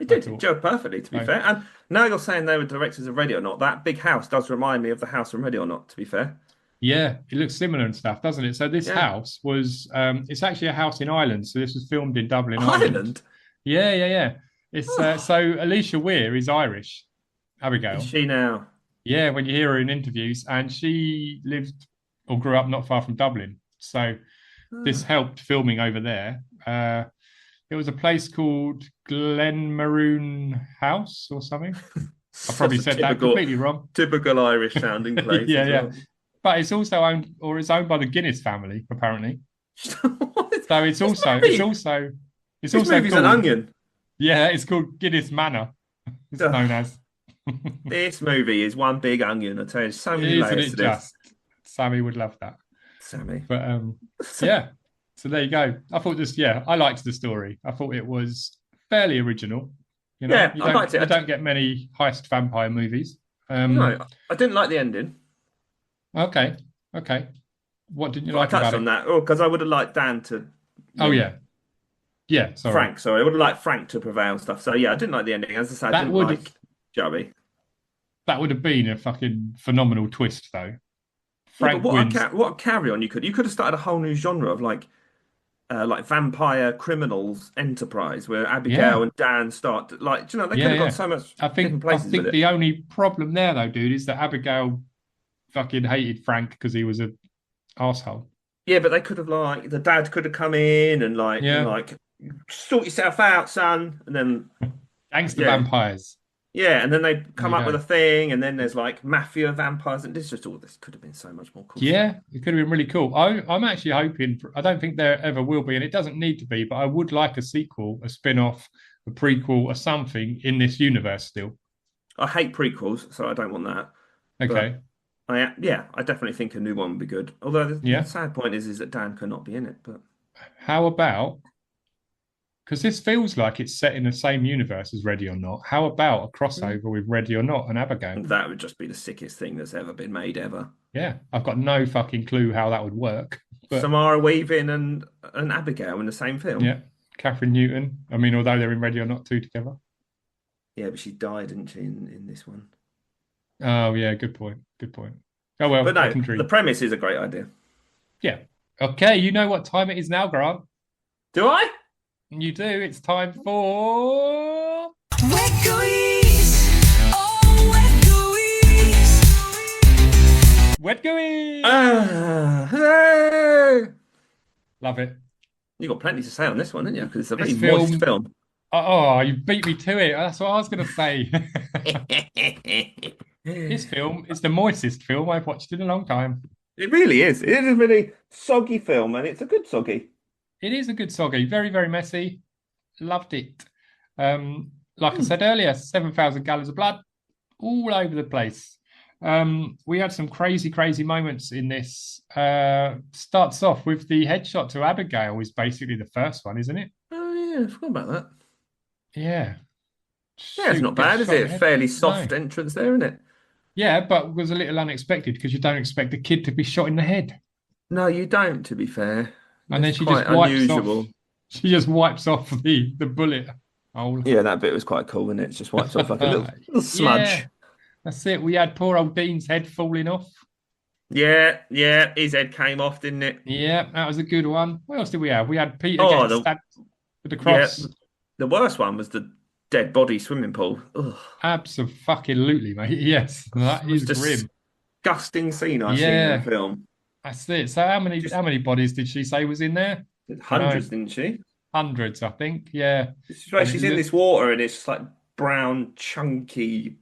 It did. It gelled perfectly, to be fair. And now you're saying they were directors of Ready or Not. That big house does remind me of the house from Ready or Not, to be fair. Yeah, it looks similar and stuff, doesn't it? So this house was, it's actually a house in Ireland. So this was filmed in Dublin, Ireland. Yeah. It's so Alicia Weir is Irish, Abigail. Is she now? Yeah, when you hear her in interviews, and she lived or grew up not far from Dublin. So this helped filming over there. It was a place called Glenmaroon House or something. I probably said that completely wrong. Typical Irish sounding place. Yeah. But it's also owned by the Guinness family, apparently. So it's also movie's an onion. Yeah, it's called Guinness Manor. It's known as. This movie is one big onion. I tell you, so many layers to this. Sammy would love that. Sammy. But yeah. So there you go. I thought I liked the story. I thought it was fairly original. You know, I liked it. You don't get many heist vampire movies. No, I didn't like the ending. Okay. What didn't you like about it? I touched on that. Because I would have liked Dan to. Yeah. Sorry. Frank. Sorry, I would have liked Frank to prevail and stuff. So yeah, I didn't like the ending. As I said, I didn't like Joey. That would have been a fucking phenomenal twist, though. Frank wins. What a carry on you could have started a whole new genre of like vampire criminals enterprise where Abigail and Dan start they could have got so much different places. I think the only problem there though, dude, is that Abigail fucking hated Frank because he was a asshole. Yeah, but they could have the dad could have come in and sort yourself out, son, and then thanks to vampires. Yeah, and then they come up with a thing, and then there's mafia vampires, and this could have been so much more cool. Yeah, it could have been really cool. I'm actually hoping. I don't think there ever will be, and it doesn't need to be, but I would like a sequel, a spin-off, a prequel, or something in this universe still. I hate prequels, so I don't want that. Okay. I definitely think a new one would be good. Although the sad point is that Dan cannot be in it. But how about? Because this feels like it's set in the same universe as Ready or Not. How about a crossover with Ready or Not and Abigail? That would just be the sickest thing that's ever been made ever. Yeah, I've got no fucking clue how that would work. But... Samara Weaving and Abigail in the same film. Yeah, Catherine Newton. I mean, although they're in Ready or Not 2 together. Yeah, but she died, didn't she, in this one? Oh, yeah, good point. Oh, well, but no, the premise is a great idea. Yeah. Okay, you know what time it is now, Grant. Do I? You do. It's time for... Wet Gooeyes! Oh, Wet Gooeyes! Wet Gooeyes! Hey! Love it. You got plenty to say on this one, didn't you? Because it's a very moist film. Oh, you beat me to it. That's what I was going to say. This film is the moistest film I've watched in a long time. It really is. It is a really soggy film, and it's a good soggy. It is a good soggy. Very, very messy. Loved it. Like I said earlier, 7,000 gallons of blood all over the place. We had some crazy, crazy moments in this. Starts off with the headshot to Abigail is basically the first one, isn't it? Oh, yeah. I forgot about that. Yeah. Yeah, it's not bad, is it? Fairly soft entrance there, isn't it? Yeah, but it was a little unexpected because you don't expect a kid to be shot in the head. No, you don't, to be fair. And then she just wipes off. She just wipes off the bullet hole. Yeah, that bit was quite cool, and it just wipes off like a little smudge. Yeah, that's it. We had poor old Dean's head falling off. Yeah, his head came off, didn't it? Yeah, that was a good one. What else did we have? We had Peter Oh, getting stabbed with the cross. Yeah, the worst one was the dead body swimming pool. Ugh. Absolutely, mate. Yes, that is grim. Disgusting scene I've seen in the film. That's it. So how many bodies did she say was in there? Hundreds, didn't she? Hundreds, I think. Yeah. She's in this water and it's just like brown, chunky.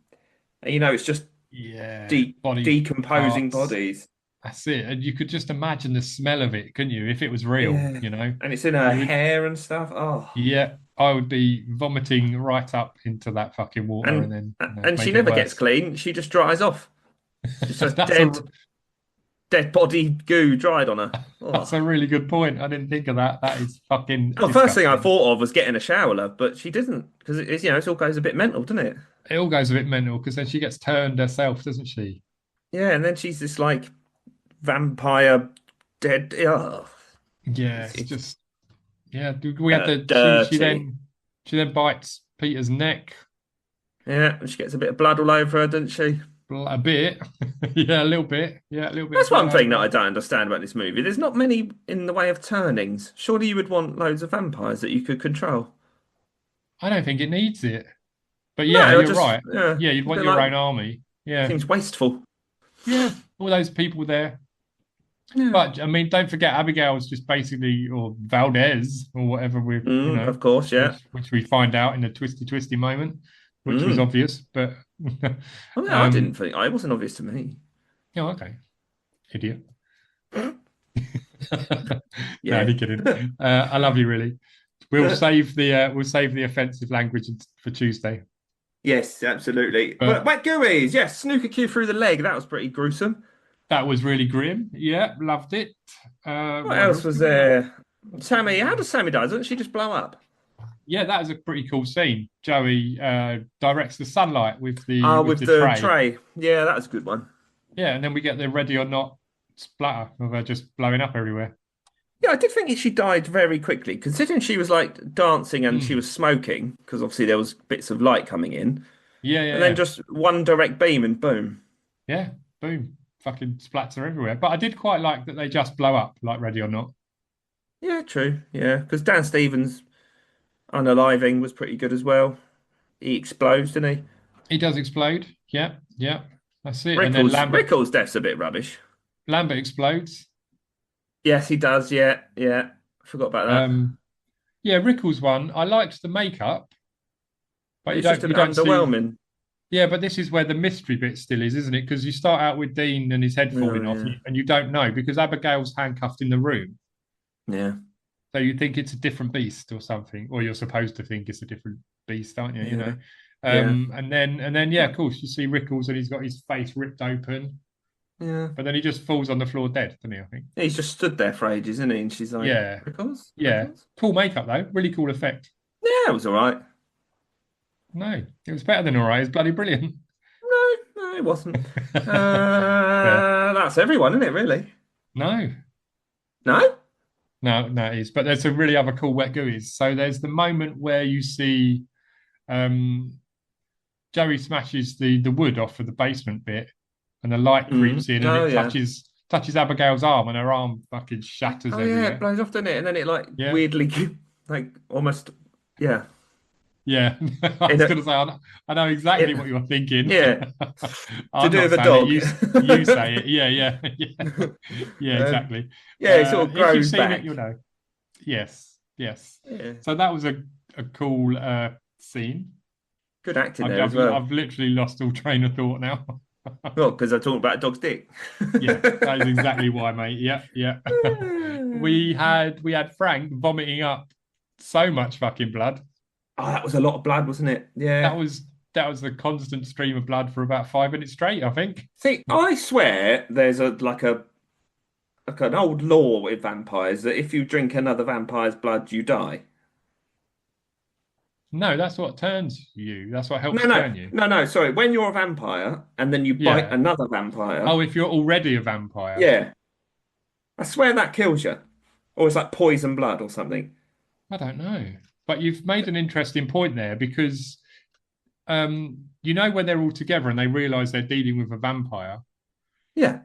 It's just decomposing parts. bodies. That's it. And you could just imagine the smell of it, couldn't you? If it was real, And it's in her hair and stuff. Oh. Yeah. I would be vomiting right up into that fucking water, and then and she never gets clean. She just dries off. It's just dead body goo dried on her. Oh. That's a really good point. I didn't think of that. That is fucking. Well, the first thing I thought of was getting a shower, but she didn't, because it all goes a bit mental, doesn't it? It all goes a bit mental because then she gets turned herself, doesn't she? Yeah, and then she's this like vampire dead. Oh. Yeah, it's just. Yeah, we had she then bites Peter's neck. Yeah, and she gets a bit of blood all over her, doesn't she? A bit, yeah, a little bit, yeah, a little bit. That's one thing that I don't understand about this movie. There's not many in the way of turnings. Surely you would want loads of vampires that you could control. I don't think it needs it, but yeah, you're right. Yeah, you'd want your own army. Yeah, seems wasteful. Yeah, all those people there. Yeah. But I mean, don't forget, Abigail's just basically, or Valdez, or whatever of course, yeah, which we find out in a twisty moment, which was obvious, but I didn't think it wasn't obvious to me. Oh, okay, idiot. Yeah, no, kidding. I love you, really. We'll save the offensive language for Tuesday. Yes, absolutely. But wet gooeys, yes, snooker cue through the leg. That was pretty gruesome. That was really grim. Yeah, loved it. What else was there? Sammy, how does Sammy die? Doesn't she just blow up? Yeah, that is a pretty cool scene. Joey directs the sunlight with the tray. Yeah, that was a good one. Yeah, and then we get the Ready or Not splatter of her just blowing up everywhere. Yeah, I did think she died very quickly, considering she was like dancing and she was smoking, because obviously there was bits of light coming in. Yeah. And then just one direct beam and boom. Yeah, boom. Fucking splats are everywhere. But I did quite like that they just blow up, like Ready or Not. Yeah, true. Yeah, because Dan Stevens' unaliving was pretty good as well. He explodes, didn't he? He does explode. Yeah. That's it. Rickles' death's a bit rubbish. Lambert explodes. Yes, he does. Yeah. Forgot about that. Yeah, Rickles' one. I liked the makeup, but it's just a bit underwhelming. Yeah, but this is where the mystery bit still is, isn't it? Because you start out with Dean and his head falling off, and you don't know because Abigail's handcuffed in the room. Yeah. So you think it's a different beast or something, or you're supposed to think it's a different beast, aren't you? Yeah. You know. And then, of course, you see Rickles and he's got his face ripped open. Yeah. But then he just falls on the floor dead, doesn't he? I think. He's just stood there for ages, isn't he? And she's like, Rickles? Yeah. Cool makeup though. Really cool effect. Yeah, it was all right. No, it was better than all right. It's bloody brilliant. No, it wasn't. That's everyone, isn't it, really? No, it is. But there's some really other cool wet gooeys. So there's the moment where you see Joey smashes the wood off of the basement bit and the light creeps in and it touches Abigail's arm and her arm fucking shatters everywhere. Yeah, it blows off, doesn't it? And then it weirdly, like almost, Yeah, I was going to say, I know exactly what you're thinking. Yeah, to do with a dog. You say it. Yeah, exactly. Yeah, it sort of grows if you've seen back. It, you'll know. Yes. Yeah. So that was a cool scene. Good acting there as well. I've literally lost all train of thought now. Well, because I'm talking about a dog's dick. Yeah, that is exactly why, mate. Yeah. we had Frank vomiting up so much fucking blood. Oh, that was a lot of blood, wasn't it? Yeah. That was the constant stream of blood for about 5 minutes straight, I think. See, I swear there's an old law with vampires that if you drink another vampire's blood, you die. No, that's what turns you. That's what helps turn you. No, sorry. When you're a vampire and then you bite another vampire. Oh, if you're already a vampire. Yeah. I swear that kills you. Or it's like poison blood or something. I don't know. But you've made an interesting point there because you know when they're all together and they realise they're dealing with a vampire. Yeah.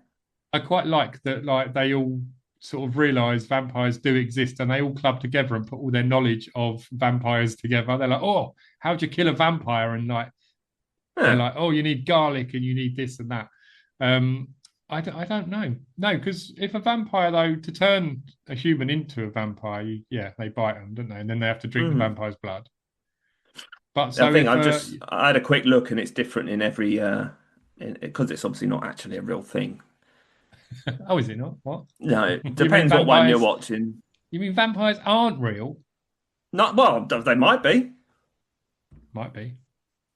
I quite like that, like they all sort of realise vampires do exist and they all club together and put all their knowledge of vampires together. They're like, oh, how'd you kill a vampire? And like, they're like, oh, you need garlic and you need this and that. I don't know. No, because if a vampire, though, to turn a human into a vampire, they bite them, don't they? And then they have to drink the vampire's blood. But so I think I had a quick look and it's different in every, because it's obviously not actually a real thing. Oh, is it not? What? No, it depends what one you're watching. You mean vampires aren't real? Not well, they might be. Might be.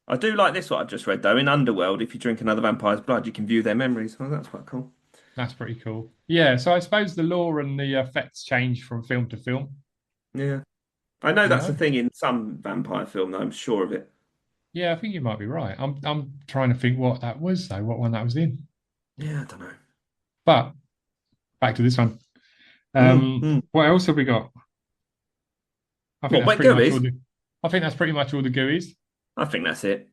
I do like this, what I've just read, though. In Underworld, if you drink another vampire's blood, you can view their memories. Well, that's quite cool. That's pretty cool. Yeah, so I suppose the lore and the effects change from film to film. Yeah. I know that's the thing in some vampire film, though. I'm sure of it. Yeah, I think you might be right. I'm trying to think what that was, though, what one that was in. Yeah, I don't know. But back to this one. What else have we got? I think that's pretty much all the GUIs. I think that's it.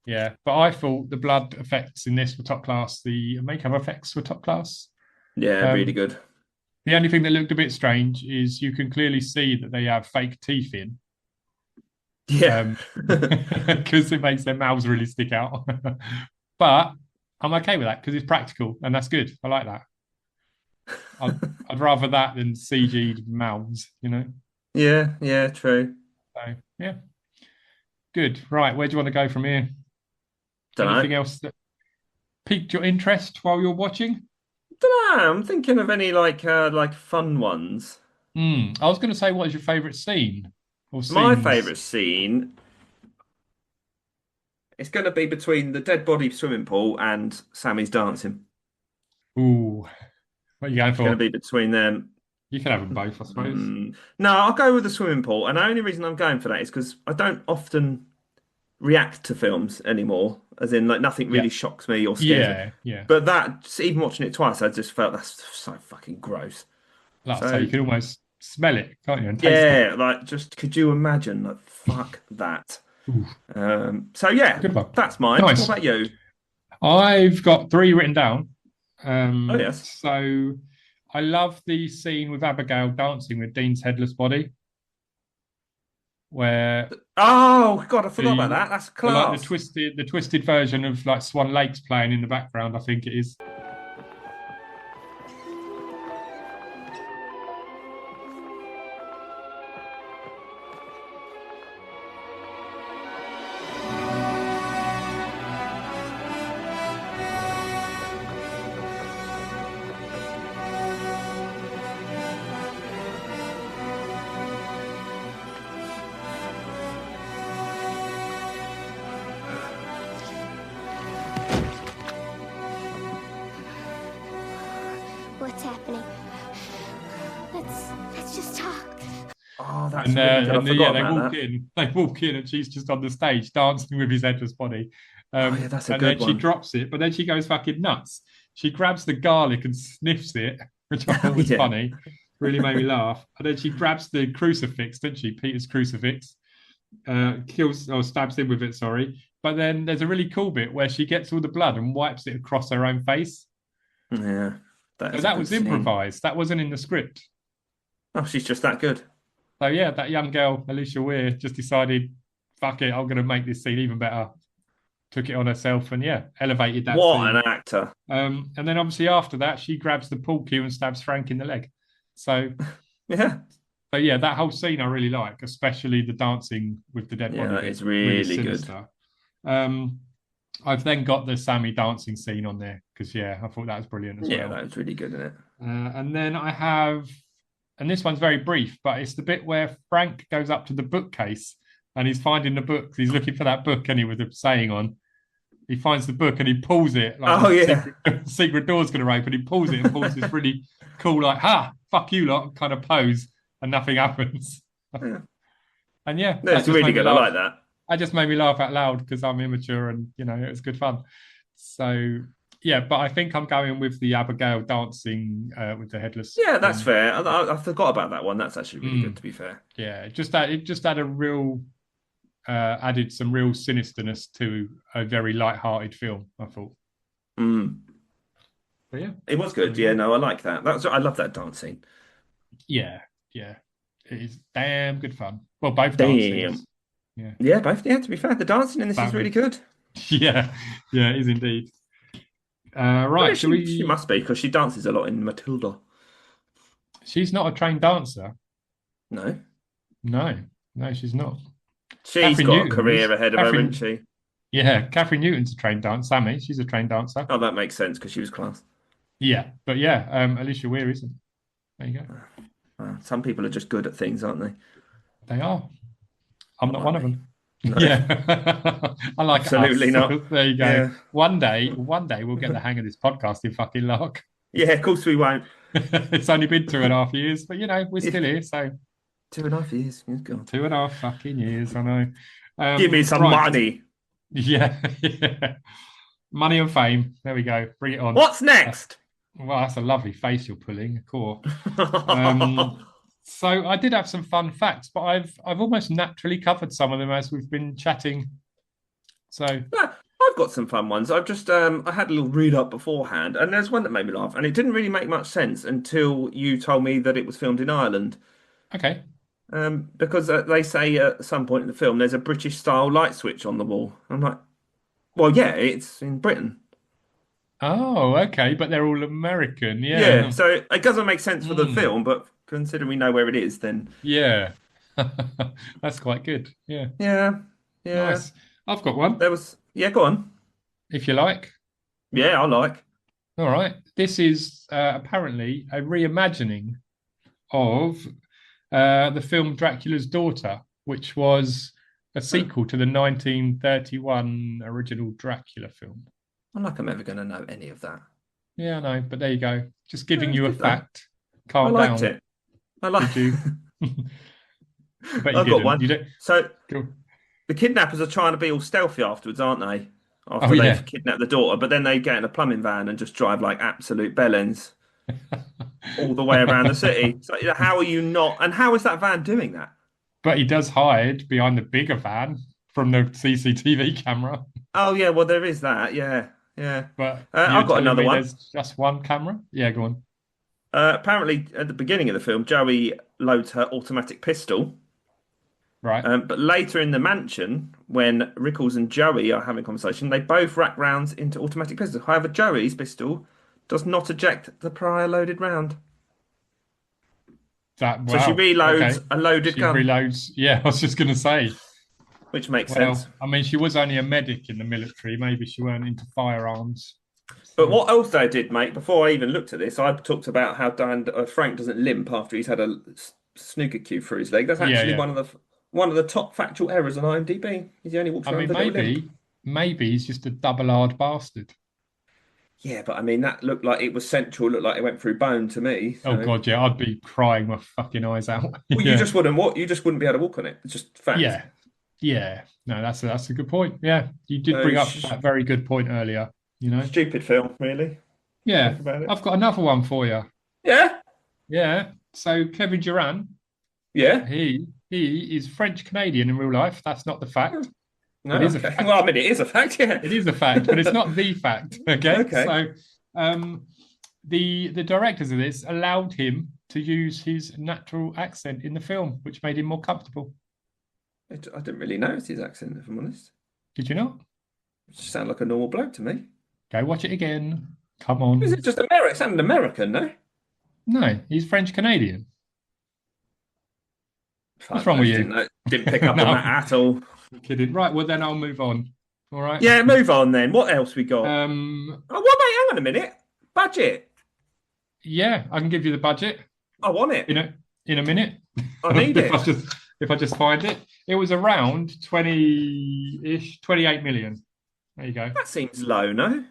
Yeah, but I thought the blood effects in this were top class. The makeup effects were top class. Yeah, really good. The only thing that looked a bit strange is you can clearly see that they have fake teeth in. Yeah. Because it makes their mouths really stick out. But I'm okay with that because it's practical and that's good. I like that. I'd rather that than CG'd mouths, you know? Yeah, true. So, yeah. Good. Right, where do you want to go from here? Anything else that piqued your interest while you're watching? Don't know. I'm thinking of any like fun ones. I was going to say, what is your favourite scene? Or my favourite scene is going to be between the dead body swimming pool and Sammy's dancing. Ooh, what are you going for? It's going to be between them. You can have them both, I suppose. No, I'll go with the swimming pool. And the only reason I'm going for that is because I don't often react to films anymore. As in, like, nothing really shocks me or scares me. Yeah. But that, even watching it twice, I just felt that's so fucking gross. So you can almost smell it, can't you? And taste it. Like, just could you imagine? Like, fuck that. So, yeah, that's mine. Nice. What about you? I've got 3 written down. Oh, yes. So I love the scene with Abigail dancing with Dean's headless body. Where oh god, I forgot about that. That's class. Like the twisted version of like Swan Lake's playing in the background, I think it is. What's happening? Let's just talk. Oh, that's really good. I forgot about that. They walk in, and she's just on the stage dancing with his headless body. That's a and good then she drops it, but then she goes fucking nuts. She grabs the garlic and sniffs it, which I thought was funny. Really made me laugh. And then she grabs the crucifix, doesn't she? Peter's crucifix. Kills or stabs him with it, sorry. But then there's a really cool bit where she gets all the blood and wipes it across her own face. Yeah. That was improvised. That wasn't in the script. Oh, she's just that good. So yeah, that young girl, Alicia Weir, just decided, fuck it, I'm going to make this scene even better. Took it on herself and elevated that What scene. an actor. And then obviously after that, she grabs the pool cue and stabs Frank in the leg. So yeah. So yeah, that whole scene I really like, especially the dancing with the dead body. Yeah, that is really good. I've then got the Sammy dancing scene on there because I thought that was brilliant as well. Yeah, that was really good, isn't it? And then I have, and this one's very brief, but it's the bit where Frank goes up to the bookcase and he's finding the book. He's looking for that book, and with the saying on. He finds the book and he pulls it. Like secret door's going to open. He pulls it and pulls this really cool, like, fuck you lot kind of pose, and nothing happens. Yeah. And it's really good. I like that. It just made me laugh out loud because I'm immature and, it was good fun. So, Yeah, but I think I'm going with the Abigail dancing with the headless. Yeah, that's fair. I forgot about that one. That's actually really good, to be fair. Yeah, it just had a real added some real sinisterness to a very light-hearted film, I thought. But yeah, it was good. Yeah, no, I like that. I love that dance scene. Yeah, it is damn good fun. Well, both dance scenes. Yeah, both. Yeah, to be fair, the dancing in this is really good. Yeah, it is indeed. Right, she must be, because she dances a lot in Matilda. She's not a trained dancer. No, she's not. She's Kathryn got Newton a career ahead of her, Kathryn- isn't she? Yeah, Kathryn Newton's a trained dancer. Sammy, she's a trained dancer. Oh, that makes sense because she was class. Yeah, but Alicia Weir isn't. There you go. Some people are just good at things, aren't they? They are. I'm not one of them. No. Yeah, I like Absolutely us. not. So there you go. Yeah. One day we'll get the hang of this podcasting fucking lark. Yeah, of course we won't. It's only been 2.5 years, but we're still here. So 2.5 years. He's gone. 2.5 fucking years. I know. Give me some money. Yeah. Money and fame. There we go. Bring it on. What's next? Well, that's a lovely face you're pulling, of course. So I did have some fun facts, but I've almost naturally covered some of them as we've been chatting. So I've got some fun ones. I've just I had a little read up beforehand, and there's one that made me laugh, and it didn't really make much sense until you told me that it was filmed in Ireland. Okay. Because they say at some point in the film there's a British style light switch on the wall. I'm like, well, yeah, it's in Britain. Oh, okay, but they're all American, yeah. Yeah, so it doesn't make sense for the film, but considering we know where it is, then yeah, that's quite good. Yeah. Nice. I've got one. Go on. If you like. Yeah, I like. All right. This is apparently a reimagining of the film Dracula's Daughter, which was a sequel to the 1931 original Dracula film. I'm like I'm ever going to know any of that. Yeah, I know, but there you go. Just giving you a good, fact. I liked it. I liked you. I've got one. You don't... So Cool. the kidnappers are trying to be all stealthy afterwards, aren't they? Oh, They've kidnapped the daughter, but then they get in a plumbing van and just drive like absolute bellends all the way around the city. So how are you not? And how is that van doing that? But he does hide behind the bigger van from the CCTV camera. Oh yeah, well there is that. Yeah. But I've got another one. There's just one camera. Yeah, go on. Apparently, at the beginning of the film, Joey loads her automatic pistol. Right. But later in the mansion, when Rickles and Joey are having a conversation, they both rack rounds into automatic pistols. However, Joey's pistol does not eject the prior loaded round. So she reloads a loaded gun. Reloads. Yeah, I was just going to say. Which makes sense. I mean, she was only a medic in the military. Maybe she weren't into firearms. But what else I did, mate, before I even looked at this, I talked about how Frank doesn't limp after he's had a snooker cue through his leg. That's actually one of the top factual errors on IMDb. He's the only walks around with a little limp. Maybe he's just a double-hard bastard. Yeah, but I mean, that looked like it was central. Looked like it went through bone to me. So. Oh God, yeah, I'd be crying my fucking eyes out. Well, you just wouldn't walk. You just wouldn't be able to walk on it. It's just fact. Yeah. No, that's a good point. Yeah, you did bring up that very good point earlier. Stupid film, really. Yeah, I've got another one for you. Yeah. So Kevin Durant. Yeah. He is French Canadian in real life. That's not the fact. No, it is a fact. Well, I mean, it is a fact. Yeah, it is a fact, but it's not the fact. Okay. So, the directors of this allowed him to use his natural accent in the film, which made him more comfortable. I didn't really notice his accent, if I'm honest. Did you not? It sounded like a normal bloke to me. Go watch it again. Come on. Is it just American? It sounded American, no? No, he's French Canadian. What's wrong with you? Didn't pick up on that at all. I'm kidding. Right, well then I'll move on. All right. Yeah, move on then. What else we got? What, mate? Hang on a minute. Budget. Yeah, I can give you the budget. I want it. In a minute. I need it. If I just find it. It was around 20-ish, 28 million. There you go. That seems low, no?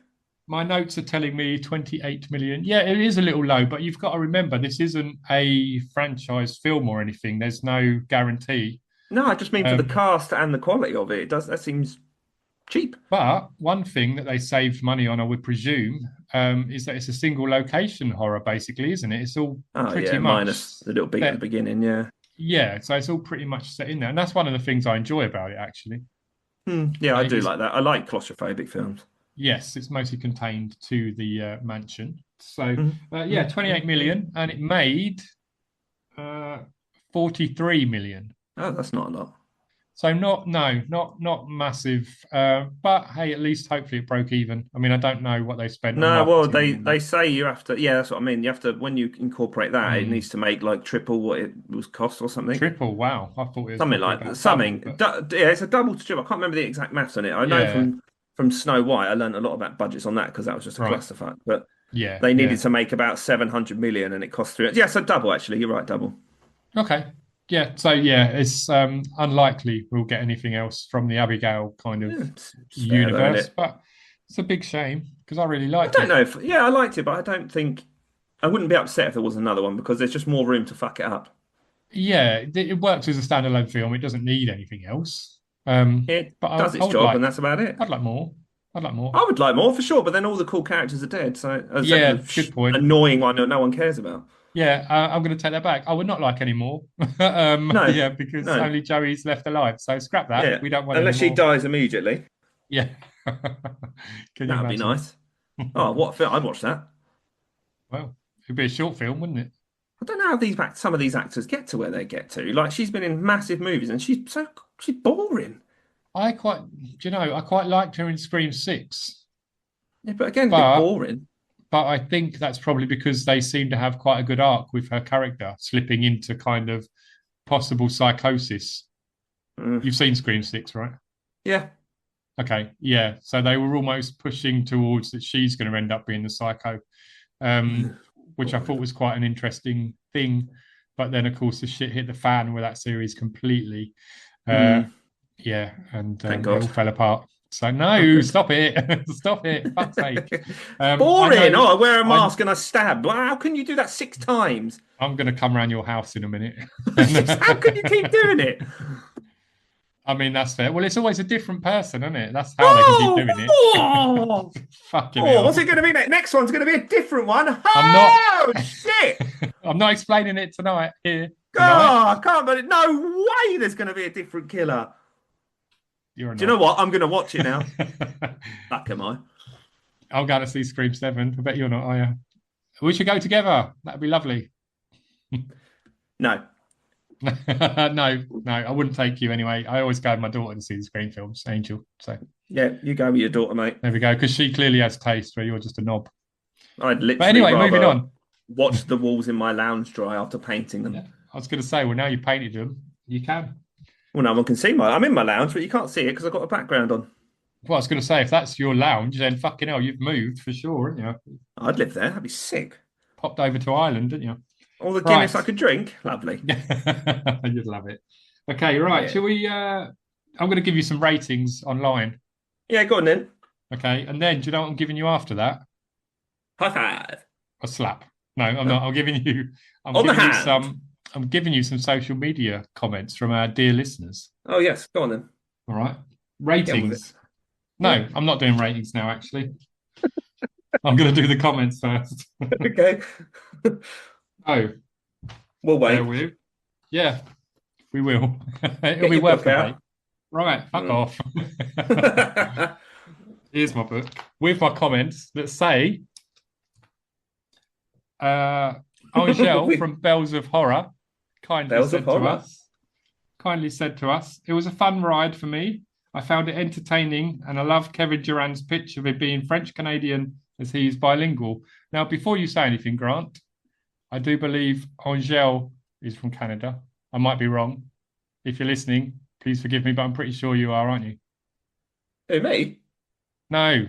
My notes are telling me 28 million. Yeah, it is a little low, but you've got to remember this isn't a franchise film or anything. There's no guarantee. No, I just mean for the cast and the quality of it. That seems cheap. But one thing that they saved money on, I would presume, is that it's a single location horror, basically, isn't it? It's all pretty much minus the little beat at the beginning. Yeah. Yeah, so it's all pretty much set in there, and that's one of the things I enjoy about it, actually. Yeah, I do like that. I like claustrophobic films. Yes, it's mostly contained to the mansion. So, 28 million, and it made 43 million. Oh, that's not a lot. So not massive. But hey, at least hopefully it broke even. I mean, I don't know what they spent. No, well, they say you have to. Yeah, that's what I mean. You have to, when you incorporate that, it needs to make like triple what it was cost or something. Triple? Wow, I thought it was something like that. Something. Yeah, it's a double to triple. I can't remember the exact maths on it. I know from Snow White, I learned a lot about budgets on that because that was just a clusterfuck. But yeah, they needed to make about 700 million, and it cost 3. Yeah, so double actually. You're right, double. Okay. Yeah, so it's unlikely we'll get anything else from the Abigail kind of universe, but it's a big shame because I really liked it. I don't know if, I liked it, but I don't think I wouldn't be upset if there was another one because there's just more room to fuck it up. Yeah, it works as a standalone film. It doesn't need anything else. It does its job, and that's about it. I'd like more. I would like more for sure, but then all the cool characters are dead. So good point. Annoying one that no one cares about. Yeah, I'm going to take that back. I would not like any more. Because only Joey's left alive. So scrap that. Yeah. We don't want unless she dies immediately. Yeah, that'd be nice. Oh, what film? I'd watch that. Well, it'd be a short film, wouldn't it? I don't know how some of these actors get to where they get to. Like she's been in massive movies, and she's boring. I quite liked her in Scream 6. Yeah, but again, a bit boring. But I think that's probably because they seem to have quite a good arc with her character slipping into kind of possible psychosis. You've seen Scream 6, right? Yeah. Okay, yeah. So they were almost pushing towards that she's going to end up being the psycho, which I thought was quite an interesting thing. But then, of course, the shit hit the fan with that series completely. Yeah, and it all fell apart. So no, stop it. Stop it. Fuck's sake. Boring. I wear a mask and I stab. How can you do that 6 times? I'm going to come around your house in a minute. How can you keep doing it? I mean, that's fair. Well, it's always a different person, isn't it? That's how they can keep doing it. Fucking hell. What's it going to be? Next one's going to be a different one. Shit. I'm not explaining it tonight here. I can't believe. No way there's going to be a different killer. Do you know what? I'm going to watch it now. Fuck am I? I'm going to see Scream 7. I bet you're not, are you? We should go together. That'd be lovely. No. No, I wouldn't take you anyway. I always go with my daughter to see the Scream films, Angel. So yeah, you go with your daughter, mate. There we go, because she clearly has taste where you're just a knob. I'd literally but anyway, moving on. Watch the walls in my lounge dry after painting them. Yeah. I was going to say, well, now you painted them, you can. Well, no one can see I'm in my lounge, but you can't see it because I've got a background on. Well, I was going to say, if that's your lounge, then fucking hell, you've moved for sure, haven't you? I'd live there. That'd be sick. Popped over to Ireland, didn't you? All the Guinness I could drink. Lovely. You'd love it. Okay, right. Yeah. Shall we... I'm going to give you some ratings online. Yeah, go on then. Okay, and then do you know what I'm giving you after that? High five. A slap. No, I'm not. I'm giving you... I'm giving you some social media comments from our dear listeners. Oh, yes. Go on then. All right. Ratings. No, I'm not doing ratings now, actually. I'm going to do the comments first. Okay. Oh. We'll wait. Yeah, we will. It'll be worth the wait. Right, fuck off. Here's my book with my comments that say Angel from Bells of Horror kindly said to us, it was a fun ride for me. I found it entertaining and I love Kevin Durand's pitch of it being French-Canadian as he is bilingual. Now, before you say anything, Grant, I do believe Angel is from Canada. I might be wrong. If you're listening, please forgive me, but I'm pretty sure you are, aren't you? Who, me? No.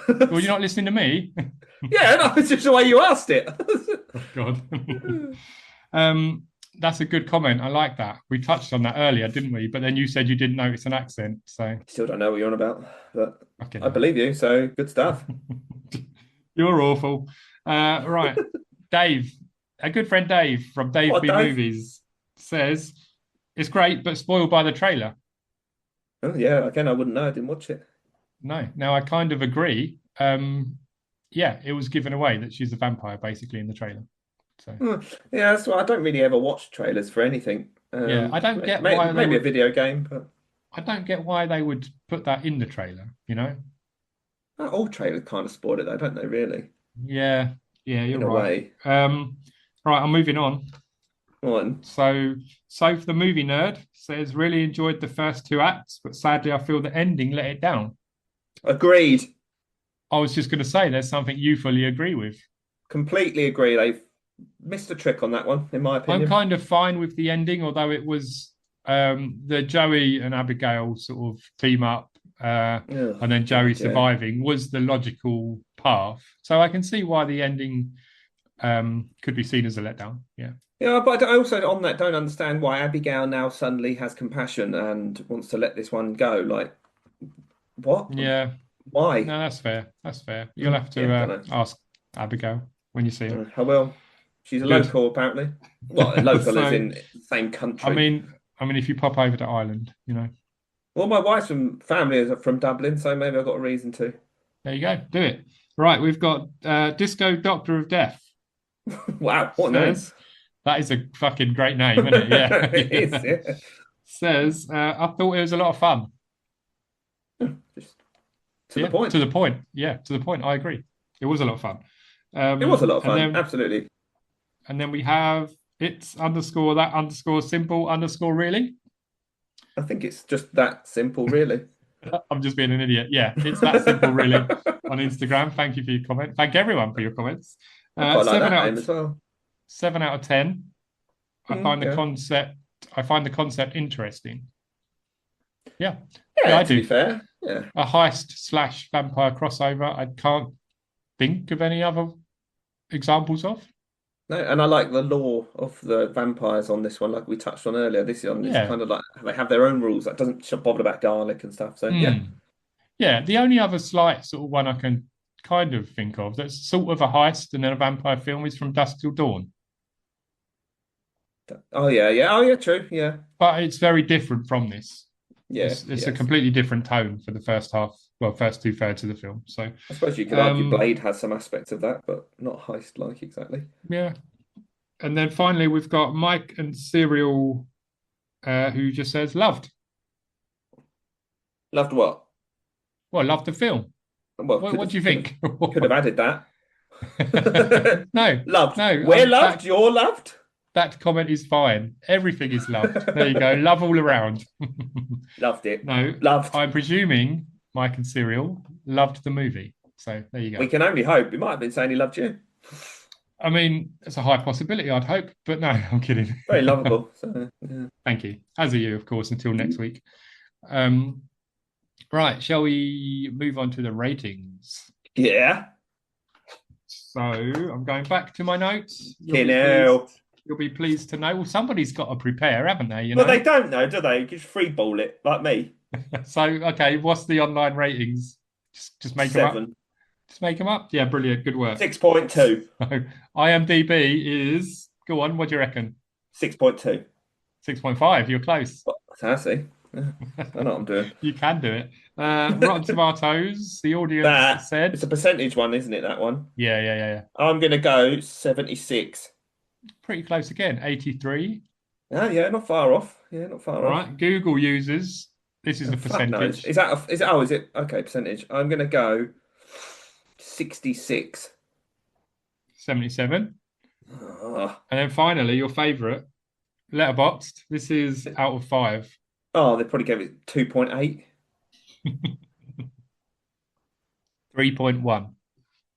Well, you're not listening to me? Yeah, no, it's just the way you asked it. Oh, God. That's a good comment. I like that. We touched on that earlier, didn't we? But then you said you didn't notice an accent. So still don't know what you're on about, but I believe you. So good stuff. You're awful. Right. Dave, a good friend Dave from Dave B Movies says, it's great, but spoiled by the trailer. Oh, yeah. Again, I wouldn't know. I didn't watch it. No. Now I kind of agree. Yeah, it was given away that she's a vampire basically in the trailer. So Yeah, that's why I don't really ever watch trailers for anything. yeah, I don't get why maybe they a video game, but I don't get why they would put that in the trailer, you know? all trailers kind of spoil it though, don't they, really? Yeah, you're In a right. way. Right, I'm moving on. One. So for the movie nerd says really enjoyed the first two acts, but sadly I feel the ending let it down. Agreed. I was just going to say there's something you fully agree with. Completely agree. They've missed a trick on that one, in my opinion. I'm kind of fine with the ending, although it was the Joey and Abigail sort of team up, and then Joey surviving was the logical path. So I can see why the ending could be seen as a letdown. Yeah. Yeah, but I also on that don't understand why Abigail now suddenly has compassion and wants to let this one go. Like, what? Yeah. Why? No, that's fair. That's fair. You'll have to ask Abigail when you see her. I will. She's a Good. local, apparently. Well, local So, is in the same country. I mean, if you pop over to Ireland, you know. Well, my wife's family is from Dublin, so maybe I've got a reason to. There you go. Do it. Right, we've got Disco Doctor of Death. Wow, what a name. Says, that is a fucking great name, isn't it? Yeah. It is, yeah. Says, I thought it was a lot of fun. Just to the point. To the point. Yeah, to the point. I agree. It was a lot of fun. It was a lot of fun, and then, absolutely. And then we have it's underscore that underscore simple underscore really. I think it's just that simple, really. I'm just being an idiot. Yeah, it's that simple, really. On Instagram. Thank you for your comment. Thank everyone for your comments. I quite like that name as well. 7 out of 10. I find the concept interesting. Yeah. Yeah, I to do. be fair. Yeah. A heist / vampire crossover. I can't think of any other examples of. No, and I like the lore of the vampires on this one, like we touched on earlier. This is kind of like they have their own rules. That doesn't bother about garlic and stuff. So yeah. Yeah, the only other slight sort of one I can kind of think of that's sort of a heist and then a vampire film is From Dusk Till Dawn. Oh yeah. Oh yeah, true. Yeah. But it's very different from this. Yeah. It's a completely different tone for the first 2/3 of the film. So I suppose you could argue Blade has some aspects of that, but not heist-like exactly. Yeah. And then finally we've got Mike and Serial who just says loved. Loved what? Well, loved the film. Well, what do you think? Could have added that. No. Loved. No. We're loved. You're loved. That comment is fine. Everything is loved. There you go. Love all around. Loved it. No. Loved. I'm presuming Mike and Serial loved the movie. So there you go. We can only hope. He might have been saying he loved you. I mean, it's a high possibility, I'd hope. But no, I'm kidding. Very lovable. So, yeah. Thank you. As are you, of course, until next week. Right, shall we move on to the ratings? Yeah. So I'm going back to my notes. You'll be pleased to know. Well, somebody's got to prepare, haven't they? Well, they don't know, do they? Just freeball it, like me. So, okay, what's the online ratings? Just make 7. them up. Just make them up. Yeah, brilliant. Good work. 6.2. IMDb is. Go on. What do you reckon? 6.2. 6.5. You're close. I see. Yeah, I know what I'm doing. You can do it. Rotten Tomatoes. The audience said it's a percentage one, isn't it? That one. Yeah. I'm going to go 76. Pretty close again. 83. Oh, yeah, not far off. Yeah, not far off. Right. Google users. This is the percentage. Is it okay? Percentage. I'm going to go 66. 77. And then finally, your favourite, Letterboxd. This is out of 5. Oh, they probably gave it 2.8. 3.1.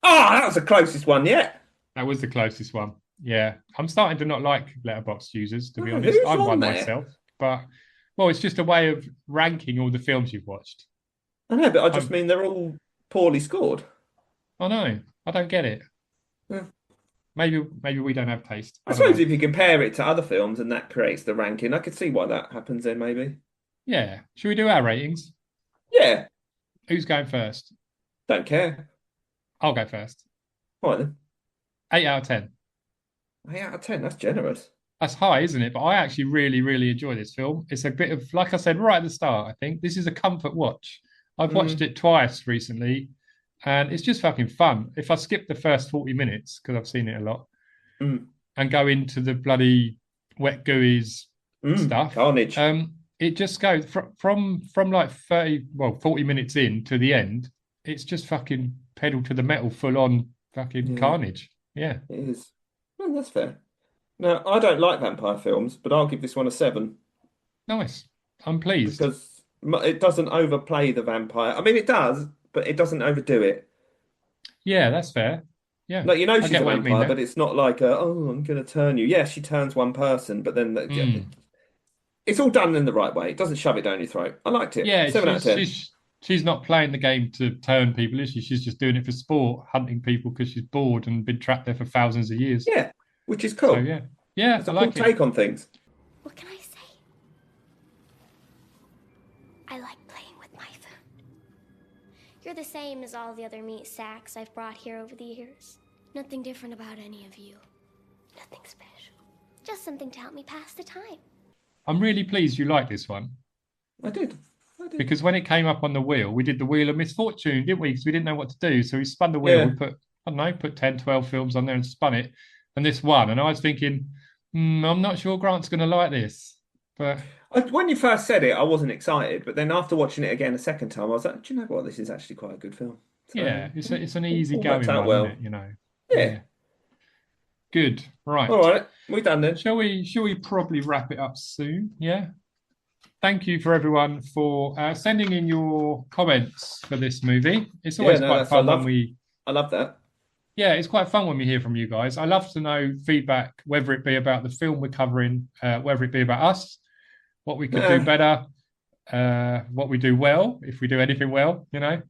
Oh, that was the closest one yet. That was the closest one. Yeah. I'm starting to not like Letterboxd users, to be honest. Who's I'm on one there? myself. But, well, it's just a way of ranking all the films you've watched. I know, but I just mean they're all poorly scored. I know. I don't get it. Yeah. Maybe we don't have taste. I suppose if you compare it to other films and that creates the ranking, I could see why that happens then, maybe. Yeah. Should we do our ratings? Yeah. Who's going first? Don't care. I'll go first. All right then. 8 out of 10. 8 out of 10, that's generous. That's high, isn't it? But I actually really, really enjoy this film. It's a bit of, like I said right at the start, I think this is a comfort watch. I've watched it twice recently, and it's just fucking fun. If I skip the first 40 minutes, because I've seen it a lot, and go into the bloody wet gooey's stuff, carnage. It just goes from like 40 minutes in to the end. It's just fucking pedal to the metal, full on fucking carnage. Yeah, it is. Well, that's fair. Now, I don't like vampire films, but I'll give this one a 7. Nice. I'm pleased. Because it doesn't overplay the vampire. I mean, it does, but it doesn't overdo it. Yeah, that's fair. Yeah. Like, you know she's a vampire, but it's not like, I'm going to turn you. Yeah, she turns one person, but then it's all done in the right way. It doesn't shove it down your throat. I liked it. Yeah, 7 out of 10. She's not playing the game to turn people, is she? She's just doing it for sport, hunting people because she's bored and been trapped there for thousands of years. Yeah, which is cool. So, yeah, it's a cool take on things. What can I say? I like playing with my food. You're the same as all the other meat sacks I've brought here over the years. Nothing different about any of you. Nothing special. Just something to help me pass the time. I'm really pleased you like this one. I did. Because when it came up on the wheel, we did the Wheel of Misfortune, didn't we? Because we didn't know what to do. So we spun the wheel. We put 10, 12 films on there and spun it. And this one. And I was thinking, I'm not sure Grant's going to like this. But when you first said it, I wasn't excited. But then after watching it again a second time, I was like, do you know what? This is actually quite a good film. So, it's an easy going one, well. isn't it? You know. Yeah. Good. Right. All right. We're done then. Shall we probably wrap it up soon? Yeah. Thank you for everyone for sending in your comments for this movie. It's always quite fun I love that. Yeah, it's quite fun when we hear from you guys. I love to know feedback, whether it be about the film we're covering, whether it be about us, what we could do better, what we do well, if we do anything well, you know.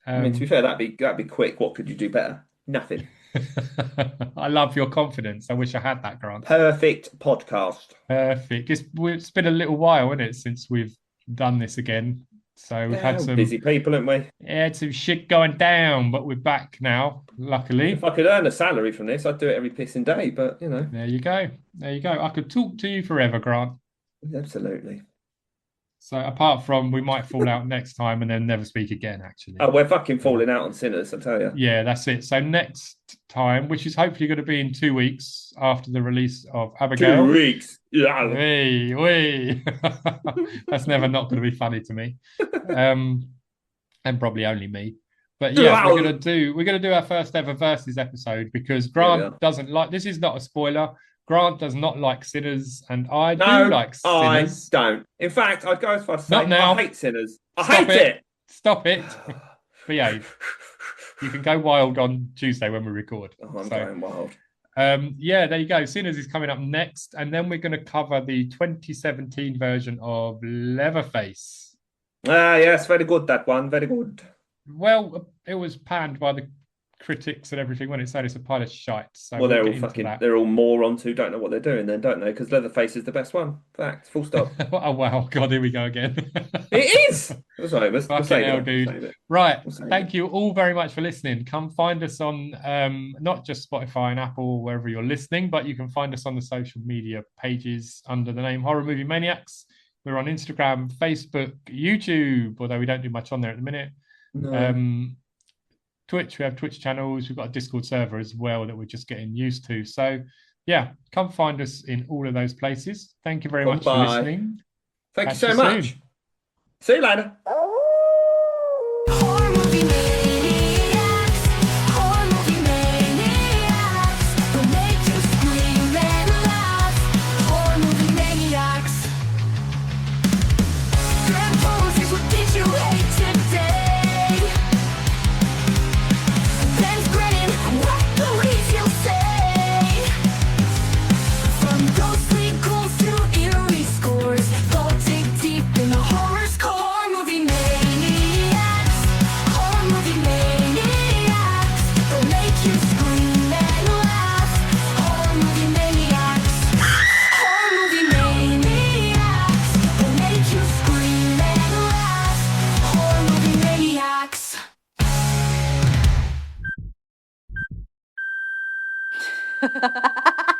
I mean, to be fair, that'd be quick. What could you do better? Nothing. I love your confidence. I wish I had that, Grant. Perfect podcast. Perfect. It's been a little while, isn't it, since we've done this again. So we've had some busy people, haven't we? Yeah, some shit going down, but we're back now, luckily. If I could earn a salary from this, I'd do it every pissing day, but, you know. There you go. I could talk to you forever, Grant. Absolutely. So apart from we might fall out next time and then never speak again, actually. Oh, we're fucking falling out on Sinners, I tell you. Yeah, that's it. So next time, which is hopefully going to be in 2 weeks after the release of Abigail. 2 weeks. Yeah. Wee. That's never not going to be funny to me. And probably only me. But yeah, we're gonna do our first ever Versus episode because Grant doesn't like, this is not a spoiler. Grant does not like Sinners, and I do like Sinners. I don't. In fact, I'd go as far as to say now. I hate Sinners. I hate it. Stop it. Behave. You can go wild on Tuesday when we record. Oh, I'm going wild. Yeah, there you go. Sinners is coming up next, and then we're going to cover the 2017 version of Leatherface. Yes, very good, that one. Very good. Well, it was panned by the critics and everything when it said it's a pile of shite. So well, they're all morons who don't know what they're doing then, don't they? Because Leatherface is the best one. Fact. Full stop. Oh, wow. God, here we go again. It is! Sorry, we'll Fucking hell, dude. Right. Thank you all very much for listening. Come find us on not just Spotify and Apple or wherever you're listening, but you can find us on the social media pages under the name Horror Movie Maniacs. We're on Instagram, Facebook, YouTube, although we don't do much on there at the minute. No. Twitch, we have Twitch channels. We've got a Discord server as well that we're just getting used to. So, yeah, come find us in all of those places. Thank you very much for listening. Thank you so much. See you later. Horror movie maniacs, horror movie maniacs, will make you scream and laugh. Horror movie maniacs. Grand poses will teach you hate today. Ben's grinning, what beliefs you'll say. From ghostly ghouls to eerie scores, go dig deep in the horror's core. Horror movie maniacs, horror movie maniacs, they'll make you scream and laugh. Horror movie maniacs, horror movie maniacs, they'll make you scream and laugh. Horror movie maniacs. Ha ha ha ha!